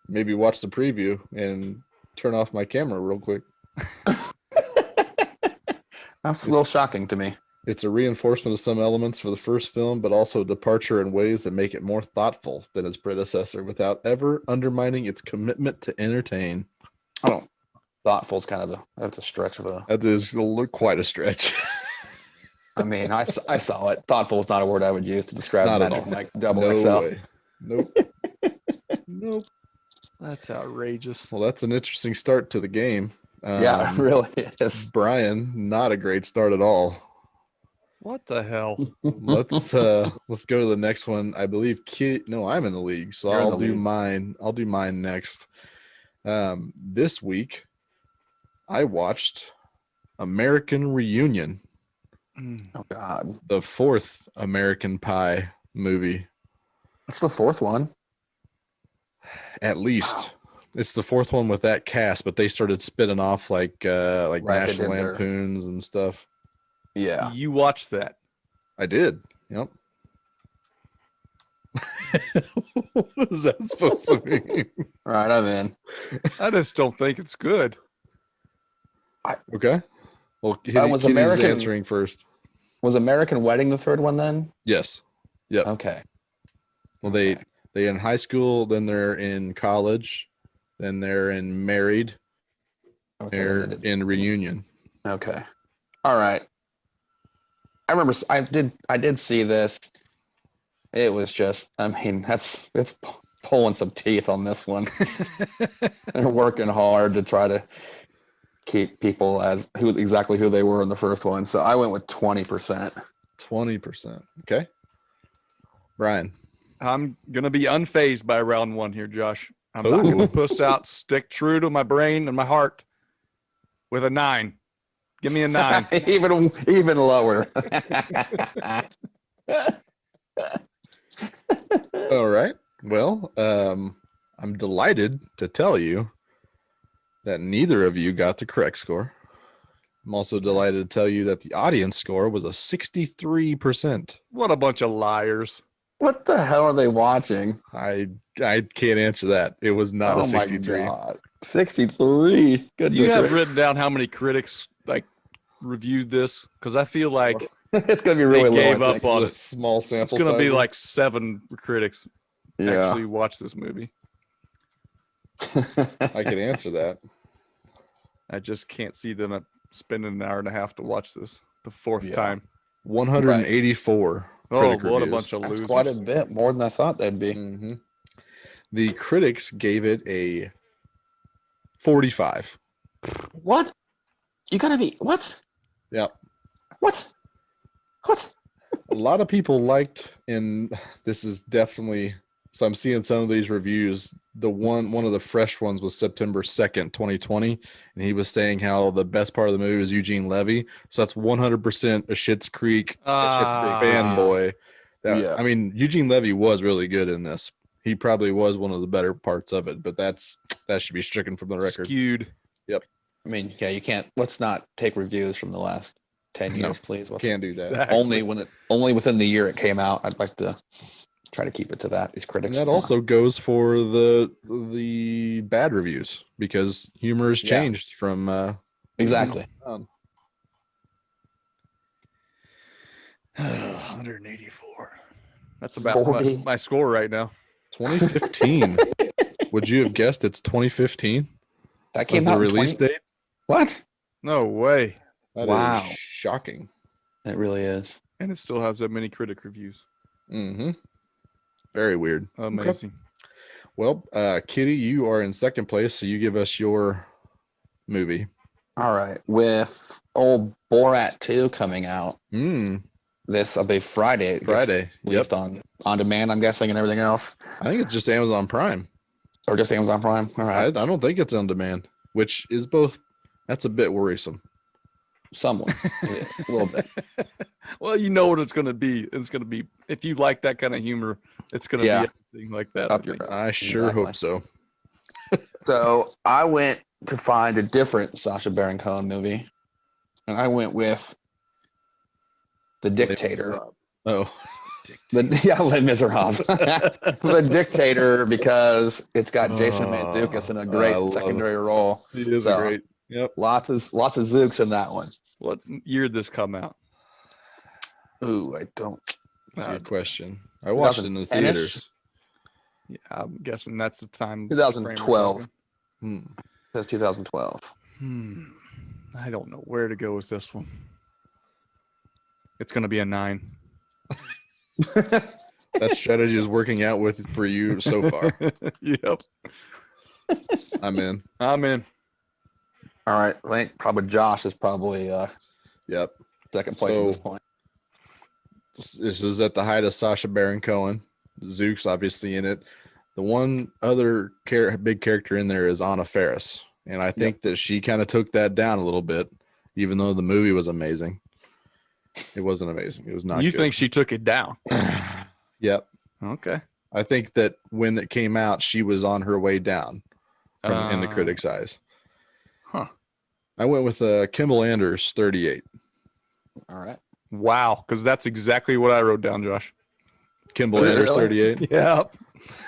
Maybe watch the preview and turn off my camera real quick. That's a little shocking to me. It's a reinforcement of some elements for the first film, but also a departure in ways that make it more thoughtful than its predecessor without ever undermining its commitment to entertain. Oh, thoughtful is kind of that's a stretch of a. That is quite a stretch. I mean, I saw it. Thoughtful is not a word I would use to describe Not at Magic all. Mike Double No XL. way. Nope. Nope. That's outrageous. Well, that's an interesting start to the game. Yeah, it really is. Brian, not a great start at all. What the hell? Let's go to the next one. I believe I'm in the league, so You're in I'll the do lead. mine. I'll do mine next. This week I watched American Reunion, Oh God, the 4th American Pie movie. that's the 4th one. At least it's the 4th one with that cast, but they started spitting off like Right, they National did their- Lampoons and stuff. Yeah, You watched that. I did. Yep. What is that supposed to mean? all right, I'm in. I just don't think it's good. Okay. Well, was Kitty's American- answering first. Was American Wedding the 3rd one then? Yes. Yep. Okay. Well, Okay. they in high school, then they're in college, then they're in married, Okay, they're then they did- in reunion. Okay. All right. I remember I did see this. It was just, I mean, it's pulling some teeth on this one. They're working hard to try to keep people as exactly who they were in the first one. So I went with 20%. 20%. Okay. Brian. I'm going to be unfazed by round 1 here, Josh. I'm not Ooh. going to puss out, stick true to my brain and my heart with a 9. Give me a 9. even lower. All right. Well, I'm delighted to tell you that neither of you got the correct score. I'm also delighted to tell you that the audience score was a 63%. What a bunch of liars. What the hell are they watching? I can't answer that. It was not a 63. My God. 63. Good. Do you have written down how many critics like reviewed this? Because I feel like It's gonna be really low. gave I up think. on It's a small sample. it's going to be size. like 7 critics actually watch this movie. I could answer that. I just can't see them spending an hour and a half to watch this the 4th Yeah. time. 184. Oh, critic what a reviews. bunch of That's losers. quite a bit more than I thought they'd be. Mm-hmm. The critics gave it a 45. What? You gotta be what? Yep. What? What? A lot of people liked, and this is definitely, so I'm seeing some of these reviews. One of the fresh ones was September 2nd, 2020, and he was saying how the best part of the movie was Eugene Levy. So that's 100% a Schitt's Creek fanboy. Yeah. I mean, Eugene Levy was really good in this. He probably was one of the better parts of it, but that should be stricken from the record. Skewed. I mean, yeah, you can't. Let's not take reviews from the last 10 No, years, please. Can't do that. Exactly. Only within the year it came out. I'd like to try to keep it to that. These And critics. that also goes for the bad reviews because humor has Yeah. changed from Exactly. 184. That's about 40. my score right now. 2015. Would you have guessed it's 2015? That Was came the out in release 20 date? What? No way. That is Wow. shocking. It really is. And it still has that many critic reviews. Mm-hmm. Very weird. Amazing. Well, Kitty, you are in second place, so you give us your movie. All right. With old Borat 2 coming out, this will be Friday. It gets Friday. Yep. released on demand, I'm guessing, and everything else. I think it's just Amazon Prime. Or just Amazon Prime. All I right. don't think it's on demand, which is both. That's a bit worrisome. Somewhat. Yeah, a little bit. Well, you know what it's going to be. It's going to be, if you like that kind of humor, it's going to Yeah. be everything like that. Up I your think. I sure Exactly. hope so. So I went to find a different Sacha Baron Cohen movie, and I went with The Dictator. Oh, Les Miserables. The Dictator, because it's got Jason Mantzoukas in a I great love secondary role. it is So, great. Yep. Lots of Zooks in that one. What year did this come out? Ooh, I don't. That's a good question. I watched it in the theaters. Yeah, I'm guessing that's the time. 2012. Hmm. It says 2012. I don't know where to go with this one. It's going to be a 9. That strategy is working out for you so far. Yep. I'm in. I'm in. All right, I think probably Josh is probably Yep. second place at this So- point. This is at the height of Sacha Baron Cohen. Zook's obviously in it. The one other big character in there is Anna Faris. And I think that she kind of took that down a little bit, even though the movie was amazing. It wasn't amazing. It was not You good. think she took it down? Yep. Okay. I think that when it came out, she was on her way down in the critics' eyes. Huh. I went with Kimball Anders, 38. All right. Wow. Because that's exactly what I wrote down, Josh. Kimball Really? Anders, 38. Yep.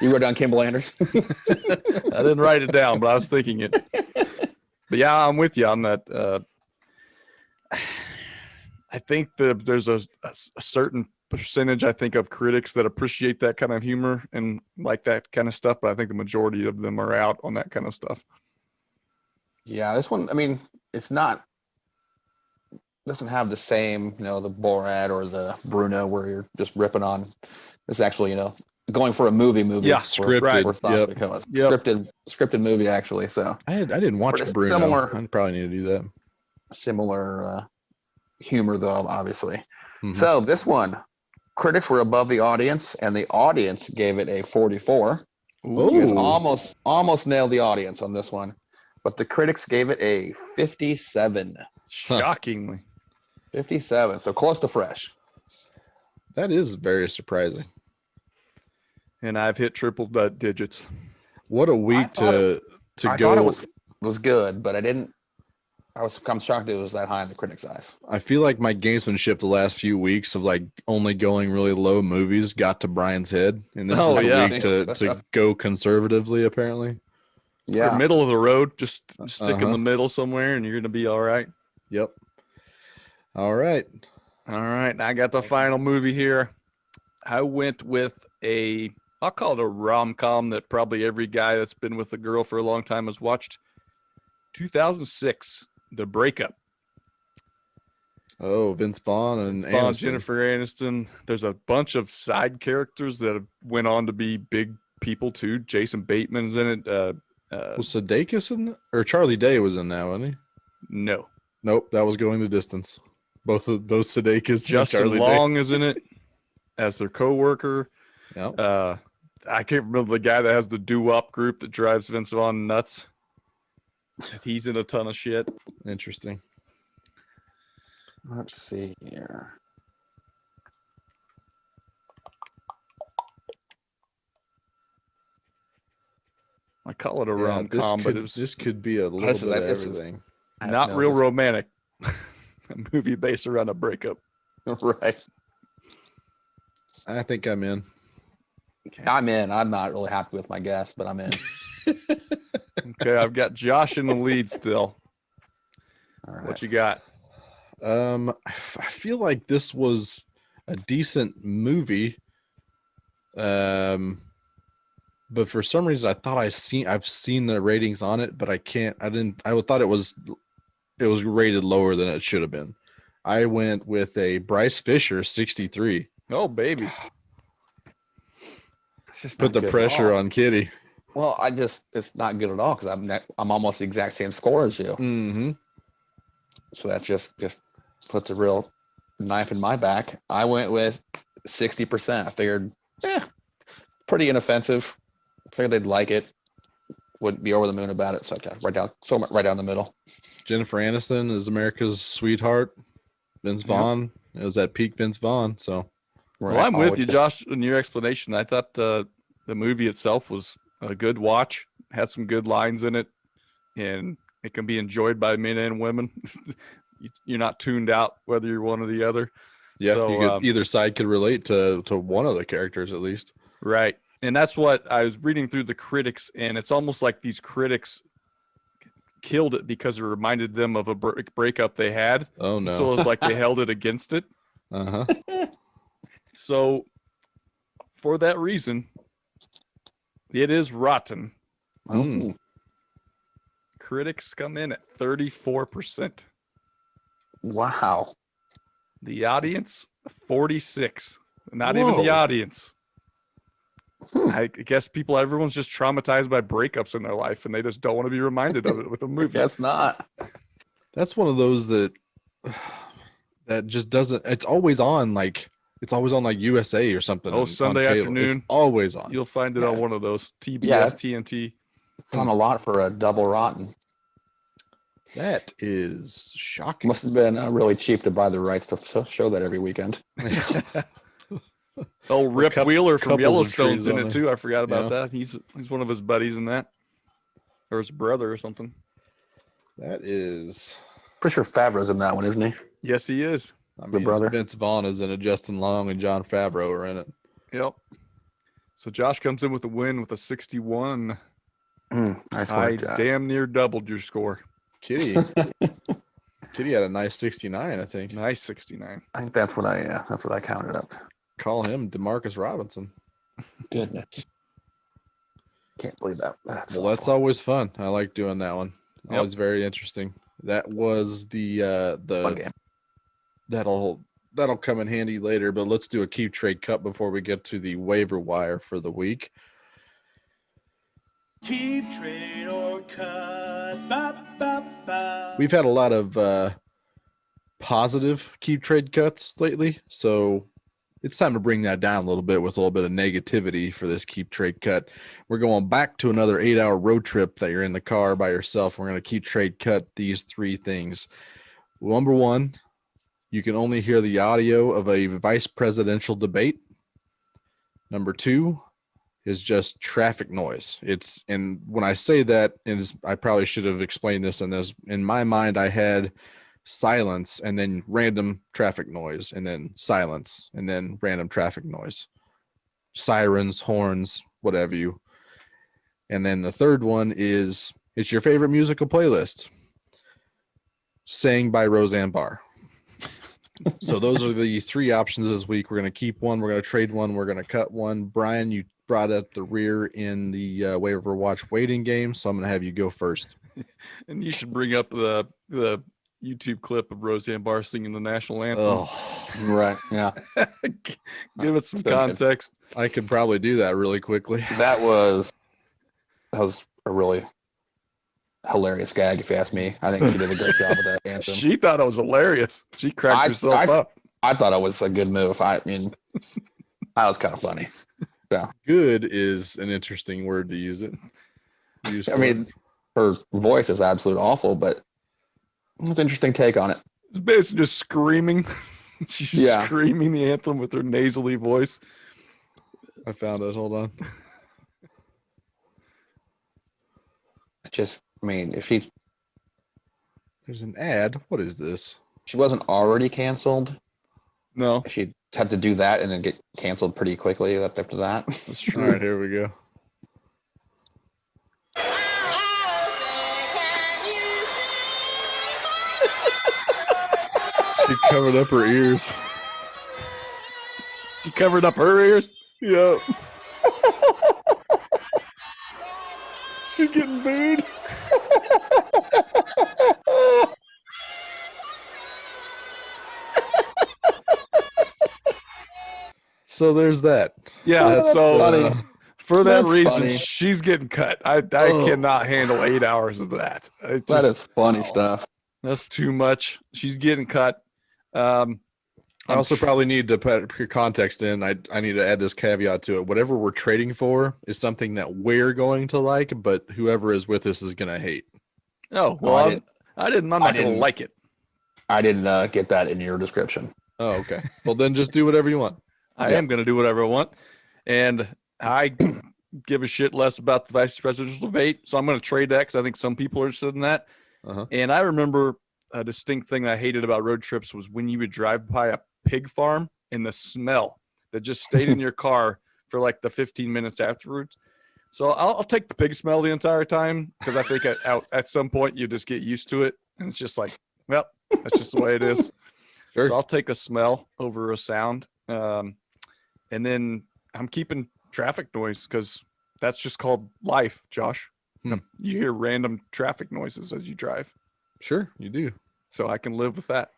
You wrote down Kimball Anders. I didn't write it down, but I was thinking it. But yeah, I'm with you on that. I think that there's a certain percentage, I think, of critics that appreciate that kind of humor and like that kind of stuff, but I think the majority of them are out on that kind of stuff. Yeah, this one, I mean, doesn't have the same, the Borat or the Bruno where you're just ripping on. It's actually, going for a movie. Yeah, scripted. For Sacha Yep. Cohen. Yep. Scripted movie, actually. So I didn't watch Pretty Bruno. similar. I probably need to do that. similar humor, though, obviously. Mhm. So this one, critics were above the audience, and the audience gave it a 44. You guys Ooh. almost nailed the audience on this one, but the critics gave it a 57. Shockingly. 57, so close to fresh. That is very surprising. And I've hit triple digits. What a week thought to I go. thought it was was good, but I was shocked it was that high in the critics' eyes. I feel like my gamesmanship the last few weeks of like only going really low movies got to Brian's head, and this Oh, is the yeah. week to go conservatively. Apparently, Or middle of the road, just stick in Uh-huh. the middle somewhere, and you're gonna be all right. yep. All right. All right, I got the final movie here. I went with I'll call it a rom-com that probably every guy that's been with a girl for a long time has watched. 2006, The Breakup. Oh, Vince Vaughn and Bond, Aniston. Jennifer Aniston. There's a bunch of side characters that have went on to be big people too. Jason Bateman's in it. Was Sudeikis in it? Or Charlie Day was in that, wasn't he? No, Nope, that was Going the Distance. Both Sudeikis and Justin Charlie Long is in it as their co-worker. Day. Yep. I can't remember the guy that has the doo-wop group that drives Vince Vaughn nuts. He's in a ton of shit. Interesting. Let's see here. I call it a Yeah, rom-com, but it was this could be a little This bit is- of this is- everything. I have not no real idea. romantic. A movie based around a breakup. Right. I think I'm in. I'm in. I'm not really happy with my guess, but I'm in. Okay, I've got Josh in the lead still. All right. What you got? I feel like this was a decent movie. But for some reason I thought I've seen the ratings on it, but I thought it was rated lower than it should have been. I went with a Bryce Fisher 63. Oh, baby. It's just Put not the good at pressure all. on Kitty. Well, it's not good at all because I'm almost the exact same score as you. Mm-hmm. So that just puts a real knife in my back. I went with 60%. I figured, pretty inoffensive. Figured they'd like it. Wouldn't be over the moon about it. So okay, right down the middle. Jennifer Aniston is America's sweetheart. Vince Vaughn is at peak Vince Vaughn. So Well, I'm with you, Josh, in your explanation. I thought the movie itself was a good watch, had some good lines in it, and it can be enjoyed by men and women. You're not tuned out whether you're one or the other. yeah, So, either side could relate to one of the characters at least. right. And that's what I was reading through the critics, and it's almost like these critics killed it because it reminded them of a breakup they had. Oh no. So it's like they held it against it. Uh-huh. So for that reason, it is rotten. Mm. Critics come in at 34%. Wow. The audience, 46. Not even the Whoa. audience. I guess everyone's just traumatized by breakups in their life, and they just don't want to be reminded of it with a movie. Guess not. That's one of those that just doesn't. It's always on like USA or something. Oh, on Sunday cable. afternoon. It's always on. You'll find it on one of those TBS, Yeah. TNT. It's on a lot for a double rotten. That is shocking. Must have been really cheap to buy the rights to show that every weekend. Oh, Rip Wheeler from couples of Yellowstone's trees in on it there. too. I forgot about Yeah. that. He's one of his buddies in that, or his brother or something. That is. Pretty sure Favreau's in that one, isn't he? Yes, he is. I The mean, brother. Vince Vaughn is in it. Justin Long and John Favreau are in it. Yep. So Josh comes in with a win with a 61. Nice I work, Jack. damn near doubled your score. Kitty had a nice 69, I think. Nice 69. I think that's what I counted up. Call him DeMarcus Robinson. Goodness. Can't believe that. That's Well, that's awful. always fun. I like doing that one. Yep. Always very interesting. That was Fun the game. that'll come in handy later, but let's do a keep trade cut before we get to the waiver wire for the week. Keep, trade, or cut. Ba, ba, ba. We've had a lot of positive keep trade cuts lately, so it's time to bring that down a little bit with a little bit of negativity for this keep trade cut. We're going back to another 8-hour road trip that you're in the car by yourself. We're going to keep trade cut these three things. Number one, you can only hear the audio of a vice presidential debate. Number two, is just traffic noise. And when I say that, I probably should have explained this in my mind, I had silence and then random traffic noise and then silence and then random traffic noise, sirens, horns, whatever you. And then the third one is, it's your favorite musical playlist, sang by Roseanne Barr. So those are the three options this week. We're going to keep one, we're going to trade one, we're going to cut one. Brian, you brought up the rear in the Waiver Watch waiting game, so I'm going to have you go first. And you should bring up the YouTube clip of Roseanne Barr singing the national anthem. Oh, Right. Yeah. Give us some So good. context. I could probably do that really quickly. That was a really hilarious gag, if you ask me. I think she did a great job with that anthem. She thought it was hilarious. She cracked herself up. I thought it was a good move. I mean, that was kind of funny. Good is an interesting word to use it. I mean, her voice is absolutely awful, but it was an interesting take on it. It's basically just screaming. She's just screaming the anthem with her nasally voice. I found it. Hold on. I mean, if There's an ad. What is this? she wasn't already canceled, No, she'd have to do that and then get canceled pretty quickly after that. that's All true. right, here we go. She covered up her ears. She covered up her ears. Yep. She's getting booed. So there's that. Yeah, That's so funny. for that That's reason, funny. she's getting cut. I cannot handle 8 hours of that. That is funny stuff. That's too much. She's getting cut. I also probably need to put your context in. I need to add this caveat to it. Whatever we're trading for is something that we're going to like, but whoever is with us is going to hate. Oh, well, I'm not going to didn't. like it. I didn't get that in your description. Oh, okay. Well, then just do whatever you want. I am going to do whatever I want. And I give a shit less about the vice presidential debate. So I'm going to trade that because I think some people are interested in that. Uh-huh. And I remember a distinct thing I hated about road trips was when you would drive by a pig farm and the smell that just stayed in your car for like the 15 minutes afterwards. So I'll take the pig smell the entire time because I think at some point you just get used to it. And it's just like, well, that's just the way it is. Sure. So I'll take a smell over a sound. And then I'm keeping traffic noise because that's just called life, Josh. You hear random traffic noises as you drive. Sure, you do. So I can live with that.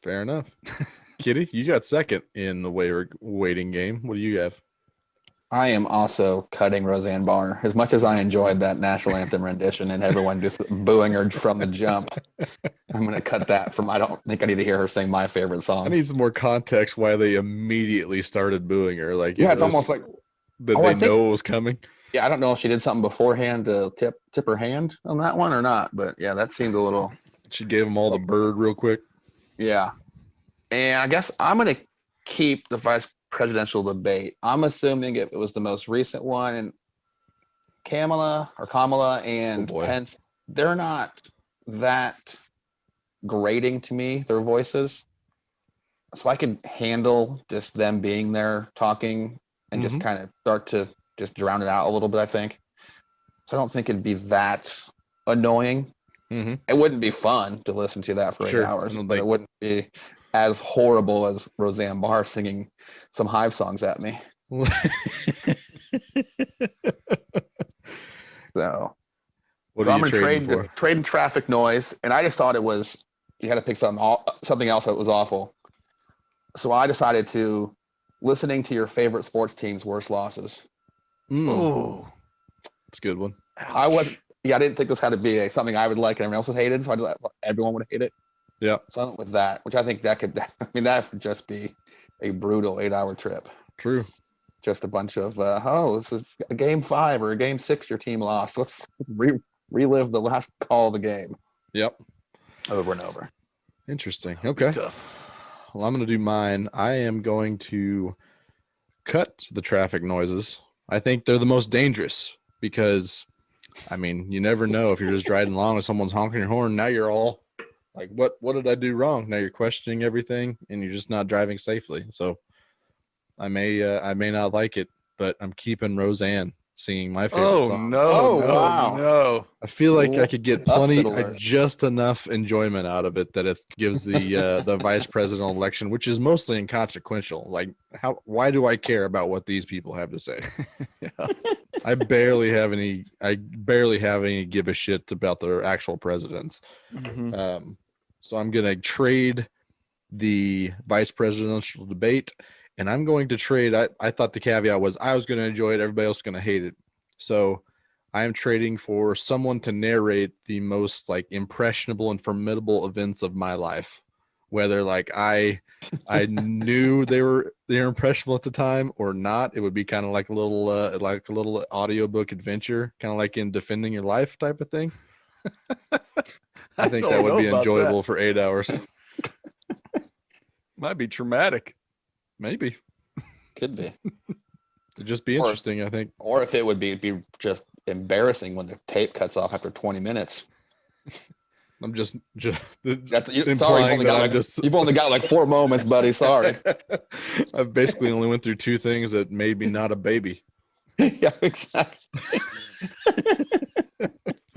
Fair enough. Kitty, you got second in the waiting game. What do you have? I am also cutting Roseanne Barr. As much as I enjoyed that national anthem rendition and everyone just booing her from the jump, I'm going to cut that from. I don't think I need to hear her sing my favorite songs. I need some more context why they immediately started booing her. Like, Yeah, it's almost like that I they think- know it was coming. Yeah, I don't know if she did something beforehand to tip her hand on that one or not, but yeah, that seemed a little. She gave them all the bird real quick. Yeah, and I guess I'm going to keep the vice presidential debate. I'm assuming it was the most recent one, and Kamala and boy. Pence, they're not that grating to me, their voices. So I could handle just them being there talking and just kind of start to just drown it out a little bit, I think. So I don't think it'd be that annoying. Mm-hmm. It wouldn't be fun to listen to that for 8 Sure. hours, And, but it wouldn't be as horrible as Roseanne Barr singing some Hive songs at me. So What so are I'm you gonna trading for? trade traffic noise, and I just thought it was you had to pick something else that was awful. So I decided to listening to your favorite sports team's worst losses. Oh, It's a good one. I didn't think this had to be something I would like and everyone else would hate it, so I thought everyone would hate it. Yeah. So I went with that, which I think that would just be a brutal 8-hour trip. True. Just a bunch of this is a game 5 or a game 6 your team lost. Let's relive the last call of the game Yep. over and over. Interesting. Okay. tough. Well, I'm going to do mine. I am going to cut the traffic noises. I think they're the most dangerous because, I mean, you never know if you're just driving along and someone's honking your horn. Now you're all like, what did I do wrong? Now you're questioning everything and you're just not driving safely. So I may not like it, but I'm keeping Roseanne singing my favorite Oh song. no, Oh, no, wow. no. I feel like I could get Upset alert. just enough enjoyment out of it that it gives the vice presidential election, which is mostly inconsequential. Like, why do I care about what these people have to say? Yeah. I barely have any give a shit about the actual presidents. Mhm. So I'm gonna trade the vice presidential debate, and I'm going to trade. I thought the caveat was I was going to enjoy it, everybody else is going to hate it. So I am trading for someone to narrate the most like impressionable and formidable events of my life. Whether like I knew they're impressionable at the time or not, it would be kind of like a little audiobook adventure, kind of like in Defending Your Life type of thing. I think that don't would know be about enjoyable that. for 8 hours. Might be traumatic. Maybe. Could be. It'd just be interesting, I think. Or if it would be, it'd be just embarrassing when the tape cuts off after 20 minutes. I'm just That's, implying that I'm just. you've only got like 4 moments, buddy. Sorry. I basically only went through 2 things that made me not a baby. Yeah, exactly.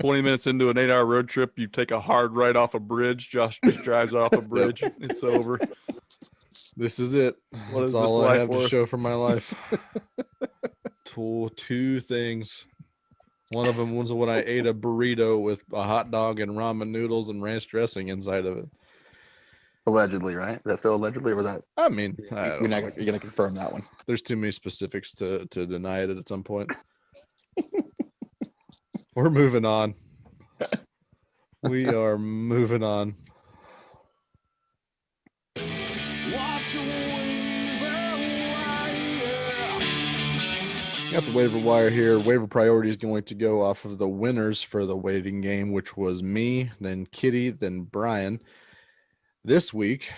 20 minutes into an 8-hour road trip, you take a hard right off a bridge. Josh just drives off a bridge. It's over. This is it. What That's is this all I life have to worth? show for my life. 2 things. One of them was when I ate a burrito with a hot dog and ramen noodles and ranch dressing inside of it. Allegedly, right? Is that still allegedly, or was that? I mean, I don't know. You're gonna confirm that one. There's too many specifics to deny it at some point. We're moving on. We are moving on. Got the waiver wire here. Waiver priority is going to go off of the winners for the waiting game, which was me, then Kitty, then Brian. This week,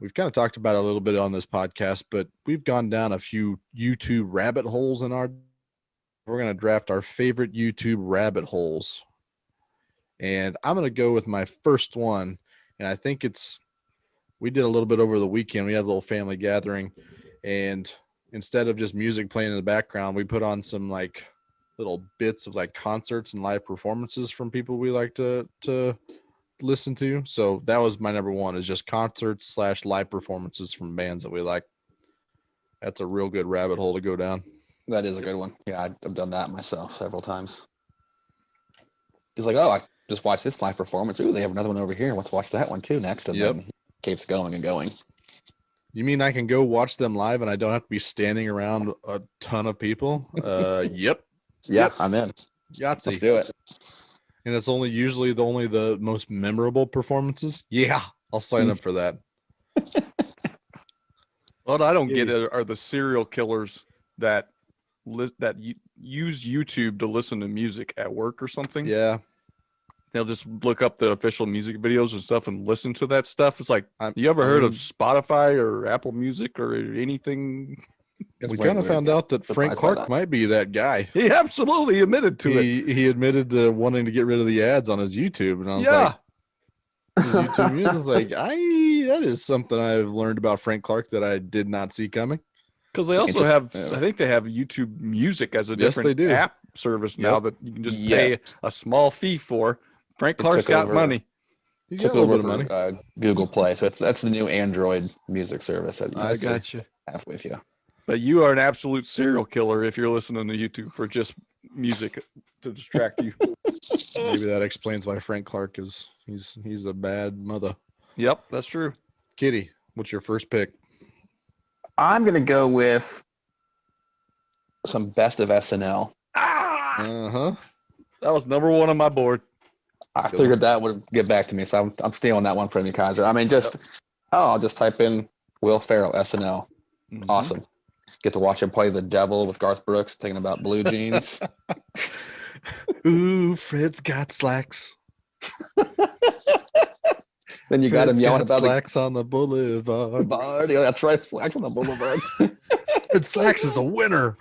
we've kind of talked about it a little bit on this podcast, but we've gone down a few YouTube rabbit holes in our. We're going to draft our favorite YouTube rabbit holes. And I'm going to go with my first one. And I think we did a little bit over the weekend. We had a little family gathering. And instead of just music playing in the background, we put on some like little bits of like concerts and live performances from people we like to listen to. So that was my number one, is just concerts / live performances from bands that we like. That's a real good rabbit hole to go down. That is a good one. Yeah, I've done that myself several times. It's like, oh, I just watched this live performance. Ooh, they have another one over here. Let's watch that one too next. And then it keeps going and going. You mean I can go watch them live and I don't have to be standing around a ton of people? Yep. Yeah, I'm in. Yahtzee. Let's do it. And it's usually the most memorable performances. Yeah, I'll sign up for that. What I don't get are the serial killers that use YouTube to listen to music at work or something. Yeah. They'll just look up the official music videos and stuff and listen to that stuff. It's like, you ever heard of Spotify or Apple Music or anything? We kind of found out that Frank Clark might be that guy. He absolutely admitted to it. He admitted to wanting to get rid of the ads on his YouTube. And I was like, his YouTube music is like, that is something I've learned about Frank Clark that I did not see coming. Because they also have, I think they have YouTube Music as a different app service now that you can just pay a small fee for. Frank Clark's got money. He took over for money. Google Play, so that's the new Android music service that I got you. Have with you. But you are an absolute serial killer if you're listening to YouTube for just music to distract you. Maybe that explains why Frank Clark he's a bad mother. Yep, that's true. Kitty, what's your first pick? I'm gonna go with some best of SNL. Uh-huh. That was number one on my board. I figured that would get back to me, so I'm stealing that one from you, Kaiser. I mean, I'll just type in Will Ferrell SNL. Mm-hmm. Awesome. Get to watch him play the devil with Garth Brooks, thinking about blue jeans. Ooh, Fred's got slacks. Then you got him yelling about slacks on the boulevard. Yeah, that's right, slacks on the boulevard. Red Slacks is a winner.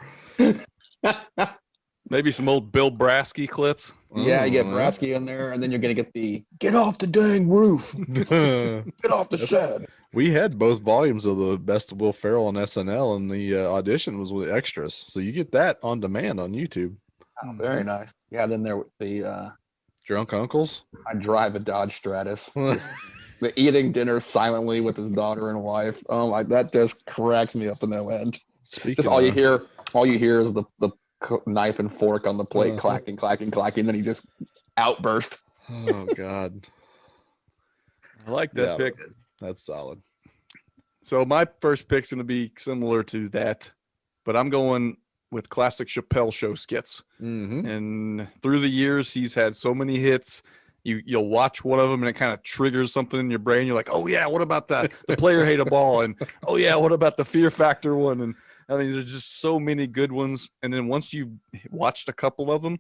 Maybe some old Bill Brasky clips. Yeah, you get Brasky in there, and then you're gonna get the "Get off the dang roof, get off the shed." We had both volumes of the Best of Will Ferrell on SNL, and the audition was with extras, so you get that on demand on YouTube. Oh, very nice. Yeah, then there with the Drunk uncles. I drive a Dodge Stratus. The eating dinner silently with his daughter and wife. Oh my, that just cracks me up to no end. Speaking Just all you hear is the knife and fork on the plate clacking, then he just outburst. Oh God. I like that pick. That's solid. So my first pick's going to be similar to that, but I'm going with classic Chappelle Show skits. Mm-hmm. And through the years, he's had so many hits. You'll watch one of them and it kind of triggers something in your brain. You're like, oh yeah, what about the player hate a ball? And oh yeah, what about the Fear Factor one? And I mean, there's just so many good ones. And then once you've watched a couple of them,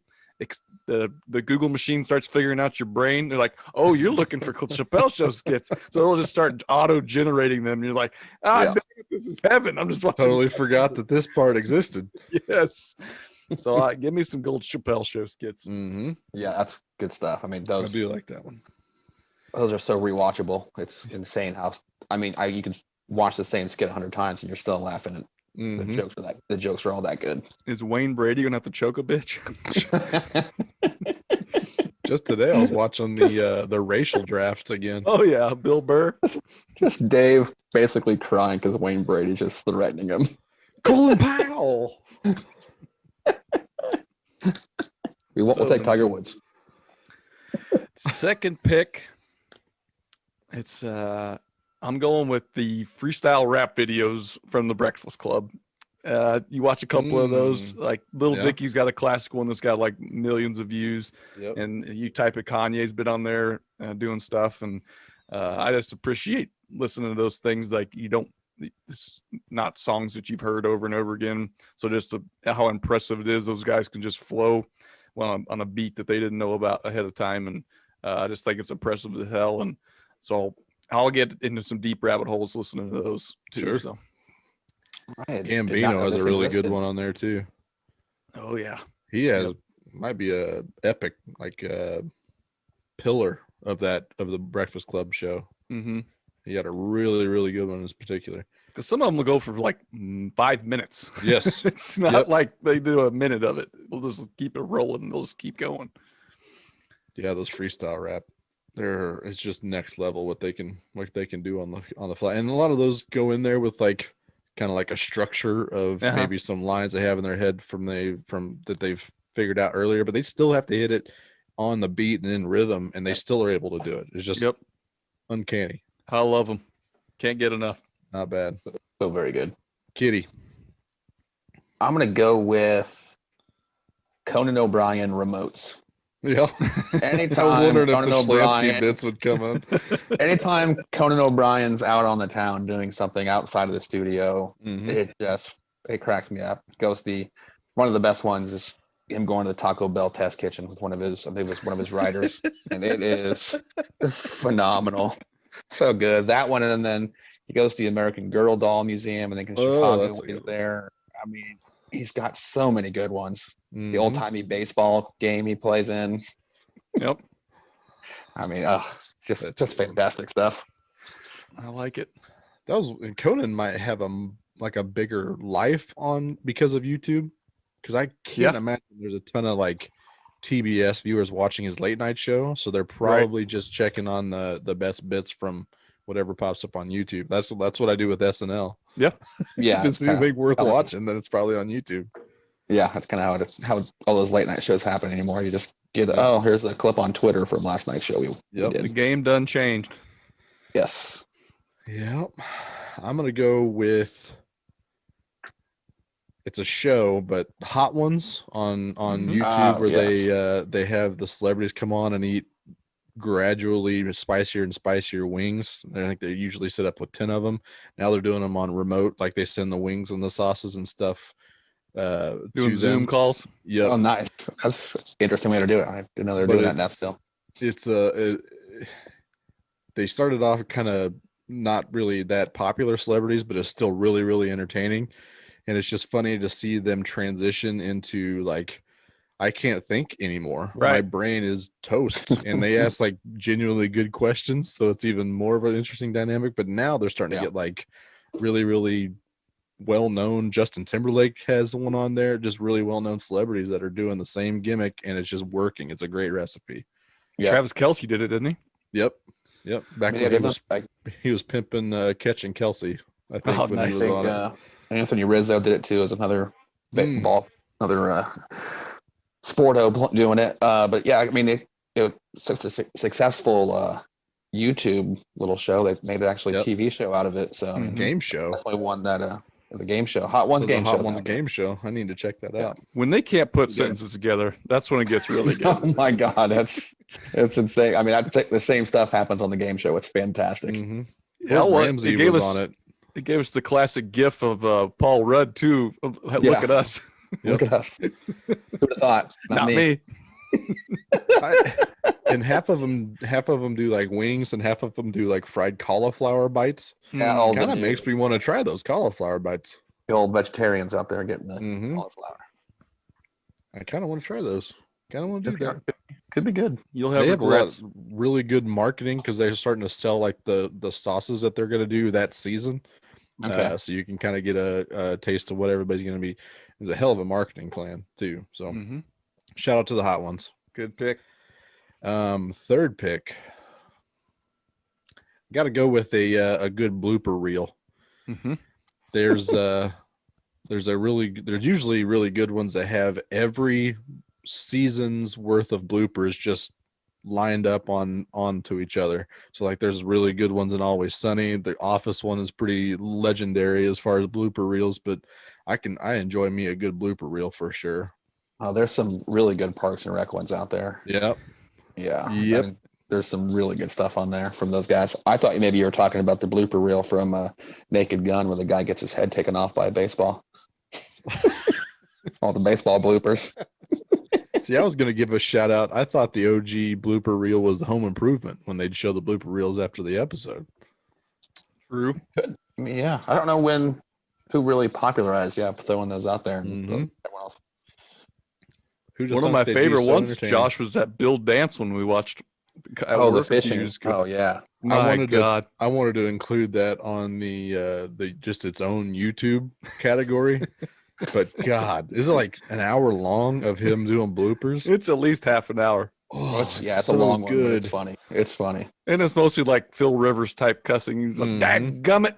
the Google machine starts figuring out your brain. They're like, oh, you're looking for Chappelle Show skits. So it'll just start auto-generating them. You're like, dang it, this is heaven. I'm just watching. Totally forgot that this part existed. Yes. So give me some gold Chappelle Show skits. Mm-hmm. Yeah, that's good stuff. I mean, I those do like that one. those are so rewatchable. It's insane how. I mean, you can watch the same skit 100 times and you're still laughing. And Mm-hmm. the jokes are all that good. Is Wayne Brady gonna have to choke a bitch? Just today, I was watching the racial draft again. Oh yeah, Bill Burr. Just Dave basically crying because Wayne Brady's just threatening him. Colin Powell. We'll take Tiger Woods. Second pick. It's I'm going with the freestyle rap videos from the Breakfast Club. You watch a couple of those, like Little Dicky's got a classic one that's got like millions of views. Yep. And you type it, Kanye's been on there doing stuff. And I just appreciate listening to those things. Like it's not songs that you've heard over and over again. So just how impressive it is. Those guys can just flow on a beat that they didn't know about ahead of time. And I just think it's impressive as hell. And so I'll get into some deep rabbit holes listening to those too. Sure. So. Right. Gambino has a really good one on there too. Oh yeah, he has might be a epic pillar of the Breakfast Club show. Mm-hmm. He had a really really good one in particular. Because some of them will go for like 5 minutes. Yes, it's not like they do a minute of it. We'll just keep it rolling. They'll just keep going. Yeah, those freestyle rap. It's just next level what they can do on the fly, and a lot of those go in there with like kind of like a structure of maybe some lines they have in their head from that they've figured out earlier, but they still have to hit it on the beat and in rhythm, and they still are able to do it. It's just uncanny. I love them. Can't get enough. Not bad. So very good. Kitty. I'm gonna go with Conan O'Brien remotes. Yeah. Anytime I was wondering if Conan the Schlansky O'Brien, bits would come on. anytime Conan O'Brien's out on the town doing something outside of the studio, Mhm. it cracks me up. One of the best ones is him going to the Taco Bell test kitchen with one of his writers, and it's phenomenal. So good. That one, and then he goes to the American Girl doll museum, and then in Chicago that's a when he's good one. there. I mean, he's got so many good ones. The Mhm. old timey baseball game he plays in. Yep. I mean, just fantastic stuff. I like it. That was Conan might have a bigger life on because of YouTube, because I can't imagine there's a ton of like TBS viewers watching his late night show, so they're probably just checking on the best bits from whatever pops up on YouTube. That's what I do with SNL. Yeah. Yeah, If it's anything worth watching, then it's probably on YouTube. Yeah, that's kind of how all those late night shows happen anymore. You just get here's a clip on Twitter from last night's show we The did. game done changed. Yes. Yep. I'm gonna go with it's a show, but Hot Ones on YouTube where they have the celebrities come on and eat gradually spicier and spicier wings. I think they usually set up with 10 of them. Now they're doing them on remote, like they send the wings and the sauces and stuff Doing Zoom calls. Yep. Oh, nice. That's an interesting way to do it. I didn't know they were doing that now still. It's they started off kind of not really that popular celebrities, but it's still really, really entertaining. and it's just funny to see them transition into like, I can't think anymore. My Right. brain is toast. And they ask like genuinely good questions. So it's even more of an interesting dynamic. But now they're starting to get like really, really well-known. Justin Timberlake has one on there, just really well-known celebrities that are doing the same gimmick, and it's just working. It's a great recipe. Yeah. Travis Kelce did it, didn't he? Yep. Back when he was pimping Catching Kelsey, I think, Oh, when nice. he was on it. Anthony Rizzo did it too as another another sporto doing it. But yeah, I mean, it was such a successful YouTube little show. They made it actually a TV show out of it. So I mean, Game show. definitely one that the game show, Hot Ones game show. Hot Ones game show. I need to check that out. When they can't put sentences together, that's when it gets really good. Oh my God, it's insane. I mean, I'd say the same stuff happens on the game show. It's fantastic. Will Ramsey was on it. It gave us the classic gif of Paul Rudd too. Look Yeah. at us. Look at us. Who'd have thought? Not me. And half of them do like wings, and half of them do like fried cauliflower bites. Yeah, Kind of makes me want to try those cauliflower bites. the old vegetarians out there getting the cauliflower. I kind of want to try those. Kind of want to do that. Could be good. You'll They have have a lot regrets. of really good marketing because they're starting to sell like the sauces that they're going to do that season. Okay. So you can kind of get a taste of what everybody's going to be. It's a hell of a marketing plan too. So shout out to the Hot Ones. Good pick. Third pick. Got to go with a good blooper reel. There's usually really good ones that have every season's worth of bloopers just lined up onto each other. So like there's really good ones in Always Sunny. The Office one is pretty legendary as far as blooper reels, but I enjoy me a good blooper reel for sure. There's some really good Parks and Rec ones out there. Yep. Yeah. Yep. I mean, there's some really good stuff on there from those guys. I thought maybe you were talking about the blooper reel from Naked Gun where the guy gets his head taken off by a baseball. All the baseball bloopers. See, I was going to give a shout out. I thought the OG blooper reel was the Home Improvement when they'd show the blooper reels after the episode. True. I mean, yeah. I don't know who really popularized, throwing those out there. And everyone else. One of my favorite ones, Josh, was that Bill Dance when we watched. The fishing. Oh yeah. My God. I wanted to include that on the just its own YouTube category. But God, is it like an hour long of him doing bloopers? It's at least half an hour. Oh, it's a so long one. But good. it's funny. It's funny. And it's mostly like Phil Rivers type cussing. He's like, "Dadgummit."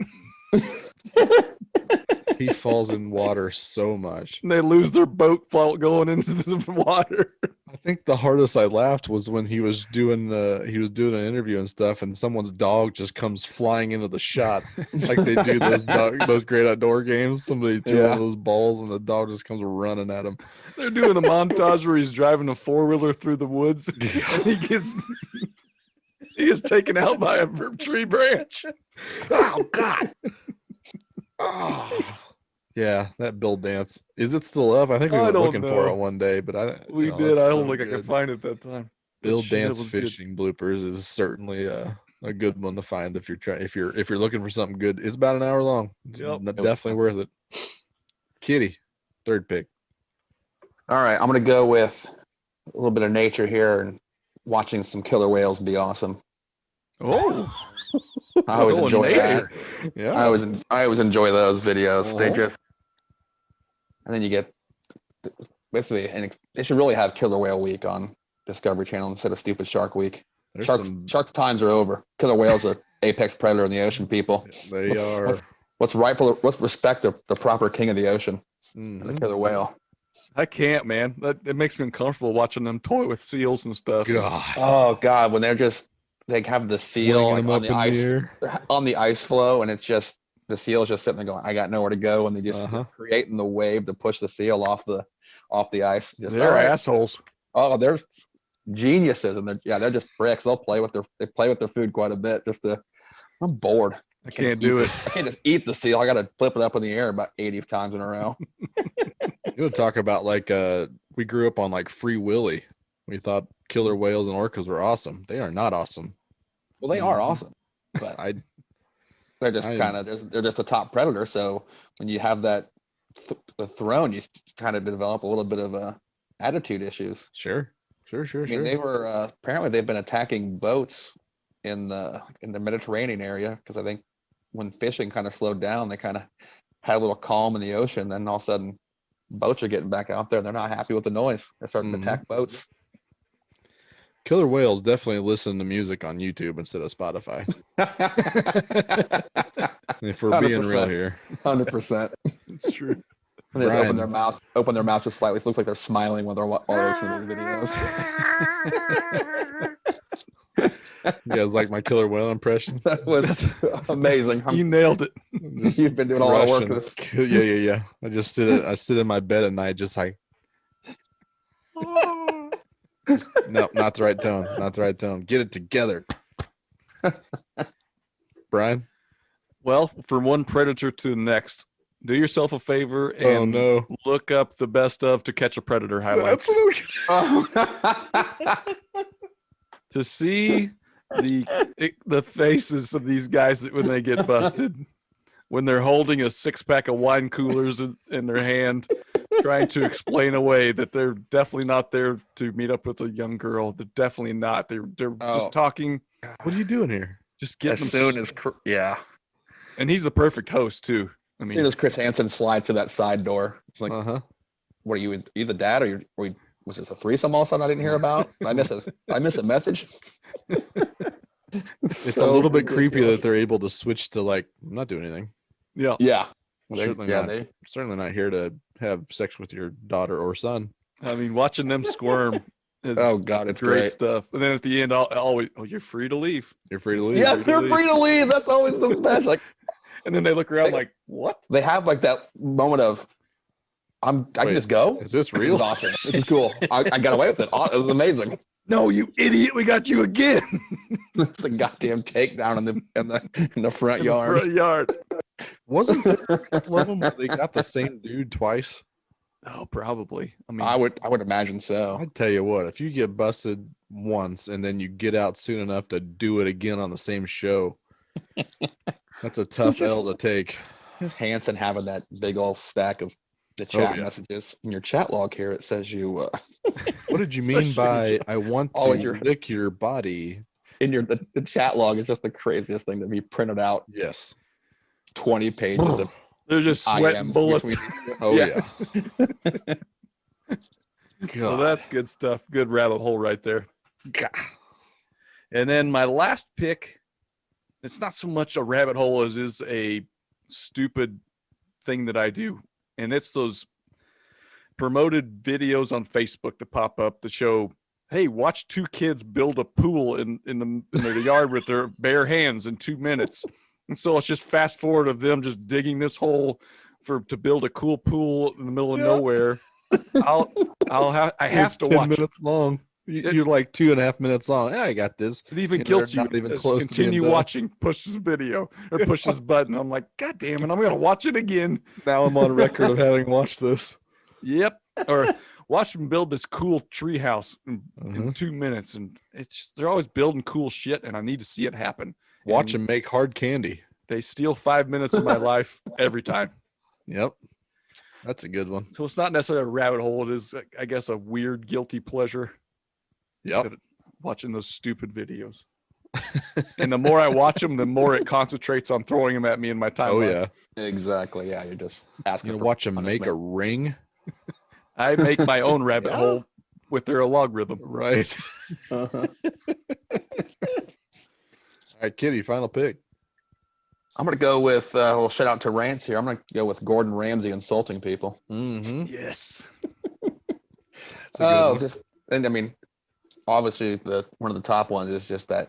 He falls in water so much. And they lose their boat going into the water. I think the hardest I laughed was when he was doing an interview and stuff, and someone's dog just comes flying into the shot like they do those great outdoor games. Somebody threw one of those balls, and the dog just comes running at him. They're doing a montage where he's driving a 4-wheeler through the woods, and he gets taken out by a tree branch. Oh God! Oh. Yeah, that Bill Dance. Is it still up? I think we were looking for it one day, but we did. I don't think I could find it that time. Bill Dance fishing bloopers is certainly a good one to find if you're looking for something good. It's about an hour long. It's definitely worth it. Kitty, third pick. All right, I'm gonna go with a little bit of nature here and watching some killer whales be awesome. Oh. I always enjoy that. Yeah, I always enjoy those videos. They just, and then you get basically, and they should really have Killer Whale Week on Discovery Channel instead of Stupid Shark Week. Shark times are over. Killer whales are apex predator in the ocean. People, they are. Let's respect the proper king of the ocean, the killer whale. I can't, man. It makes me uncomfortable watching them toy with seals and stuff. God. Oh God, when they have the seal like, on the ice floe, and it's just the seal is just sitting there going, "I got nowhere to go," and they just creating the wave to push the seal off the ice. They're assholes. Oh, they're geniuses, and they're just bricks. They play with their food quite a bit. I'm bored. I can't do it. I can't just eat the seal. I got to flip it up in the air about 80 times in a row. You would talk about like we grew up on like Free Willy. We thought killer whales and orcas were awesome. They are not awesome. Well, they are awesome, but they're just they're just a top predator. So when you have that the throne, you kind of develop a little bit of attitude issues. Sure. I mean, they were apparently they've been attacking boats in the Mediterranean area because I think when fishing kind of slowed down, they kind of had a little calm in the ocean. Then all of a sudden, boats are getting back out there. They're not happy with the noise. They're starting to attack boats. Killer whales definitely listen to music on YouTube instead of Spotify. If we're being real here, 100%. it's true. And they just Brian. open their mouth just slightly. It looks like they're smiling when they're listening to the videos. You guys like my killer whale impression? That was amazing. You nailed it. You've been doing all the work for this. Yeah. I sit in my bed at night just like no, not the right tone. Not the right tone. Get it together. Brian? Well, from one predator to the next, do yourself a favor and look up the best of To Catch a Predator highlights. To see the faces of these guys when they get busted, when they're holding a 6-pack of wine coolers in their hand, trying to explain away that they're definitely not there to meet up with a young girl. They're definitely not. They're just talking. What are you doing here? Just getting As soon as and he's the perfect host too. I as mean, soon as Chris Hansen slides to that side door, it's like, what are you the dad or was this a threesome all of a sudden I didn't hear about? I miss a message. It's a little bit creepy that they're able to switch to like, I'm not doing anything. Yeah. Certainly not here to have sex with your daughter or son. I mean, watching them squirm is it's great stuff. And then at the end, I'll always, you're free to leave. You're free to leave. Yeah, they're free to leave. That's always the best. Like, and then they look around like, what? They have like that moment of, I can just go. Is this This real? is awesome. This is cool. I got away with it. It was amazing. No, you idiot! We got you again. It's a goddamn takedown in the front yard. Front yard. Wasn't there a couple of them where they got the same dude twice? Oh, probably. I mean, I would imagine so. I'd tell you what, if you get busted once and then you get out soon enough to do it again on the same show, that's a tough L to take. Just Hansen having that big old stack of the chat messages in your chat log here. It says you. What did you mean by I want to lick your body? In the chat log is just the craziest thing to be printed out. Yes. 20 pages of. they're just sweating bullets. Yeah. So that's good stuff. Good rabbit hole right there. And then my last pick, it's not so much a rabbit hole as is a stupid thing that I do. And it's those promoted videos on Facebook that pop up to show, hey, watch 2 kids build a pool in their yard with their bare hands in 2 minutes. And so it's just fast forward of them just digging this hole to build a cool pool in the middle of nowhere. I have to 10 watch minutes long. You're like 2.5 minutes long. Yeah, I got this. It even guilts you. Not even Just close to continue being done. watching, push this video or push this button. I'm like, God damn it, I'm gonna watch it again. Now I'm on record of having watched this. Yep. Or watch them build this cool tree house in 2 minutes, and they're always building cool shit, and I need to see it happen. Watch them make hard candy. They steal 5 minutes of my life every time. Yep. That's a good one. So it's not necessarily a rabbit hole. It is, I guess, a weird, guilty pleasure. Yep. Watching those stupid videos. And the more I watch them, the more it concentrates on throwing them at me in my timeline. Oh, yeah. Exactly. Yeah, you're just asking. You watch them make a ring. I make my own rabbit hole with their logarithm. Right. Uh-huh. All right, Kitty, final pick. I'm gonna go with a little shout out to Rance here. I'm gonna go with Gordon Ramsay insulting people. Mm-hmm. Yes. And I mean, obviously one of the top ones is just the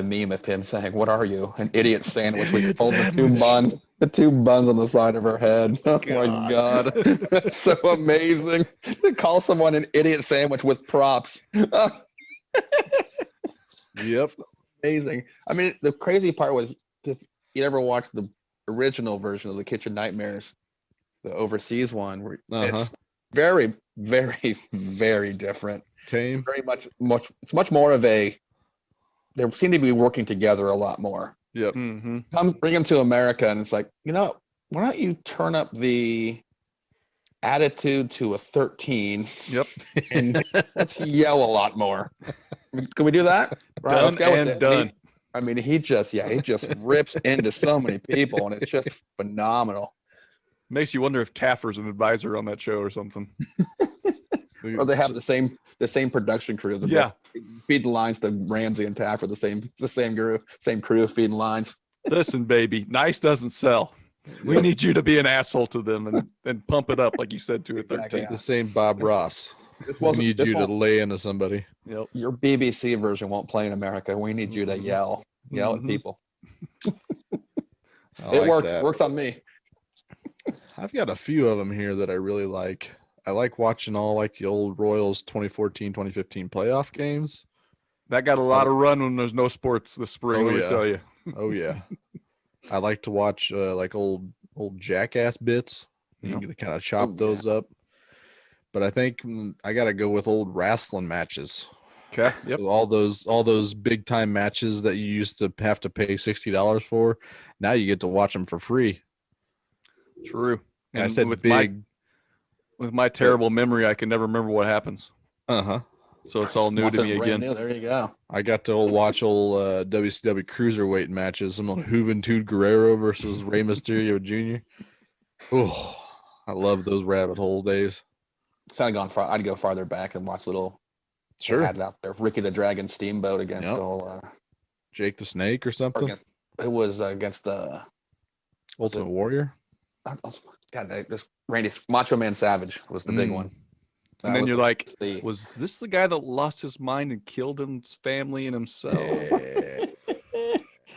meme of him saying, "What are you, an idiot sandwich?" We hold the two buns on the side of her head. Oh my god, that's so amazing to call someone an idiot sandwich with props. Yep. Amazing. I mean, the crazy part was if you ever watched the original version of the Kitchen Nightmares, the overseas one, where it's very, very, very different. Tame. It's it's much more of a. They seem to be working together a lot more. Yep. Mm-hmm. Bring them to America, and it's like, why don't you turn up the attitude to a 13 Yep. and let's yell a lot more. Can we do that? Right, let's Done go with and it. done. I mean, he just rips into so many people, and it's just phenomenal. Makes you wonder if Taffer's an advisor on that show or something. Or they have the same production crew. Yeah. Feed the lines to Ramsey and Taffer, the same crew feeding lines. Listen, baby, nice doesn't sell. We need you to be an asshole to them and pump it up, like you said, to a 13. Exactly, yeah. The same Bob Ross. We need you to lay into somebody. Yep. Your BBC version won't play in America. We need you to yell at people. I It like works. that. Works on me. I've got a few of them here that I really like. I like watching all like the old Royals 2014, 2015 playoff games. That got a lot of run when there's no sports this spring, let me tell you. Oh yeah. I like to watch like old Jackass bits. You can kind of chop those up. But I think I got to go with old wrestling matches. Okay. Yep. So all those big time matches that you used to have to pay $60 for, now you get to watch them for free. True. And I said with big. With my terrible memory, I can never remember what happens. Uh-huh. So it's all new to me again. New. There you go. I got to watch old WCW cruiserweight matches. Some on Juventud Guerrero versus Rey Mysterio Jr. Oh, I love those rabbit hole days. So I'd go farther back and watch little. Sure. Had it out there. Ricky the Dragon Steamboat against Jake the Snake or something. It was against the Ultimate Warrior. God, this Randy Macho Man Savage was the big one. And then you're like, was this the guy that lost his mind and killed his family and himself?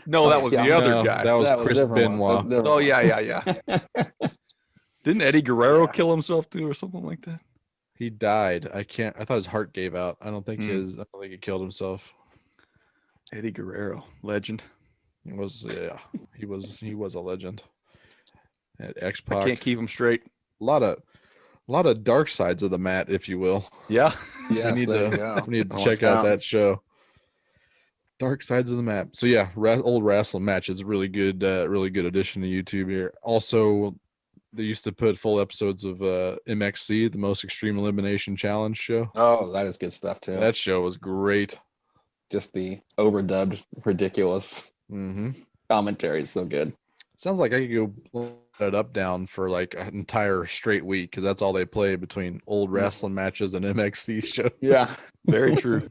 No, that was the other guy. That was Chris Benoit. Oh, yeah. Didn't Eddie Guerrero kill himself too or something like that? He died. I thought his heart gave out. I don't think he killed himself. Eddie Guerrero, legend. He was a legend. At X-Pac. I can't keep him straight. A lot of dark sides of the mat, if you will. Yeah. Yeah. we need to check out that show. Dark sides of the map. So yeah, old wrestling match is a really good addition to YouTube here. Also, they used to put full episodes of MXC, the Most Extreme Elimination Challenge show. Oh, that is good stuff too. That show was great. Just the overdubbed, ridiculous commentary is so good. Sounds like I could go blow it up down for like an entire straight week because that's all they play between old wrestling matches and MXC shows. Yeah, very true.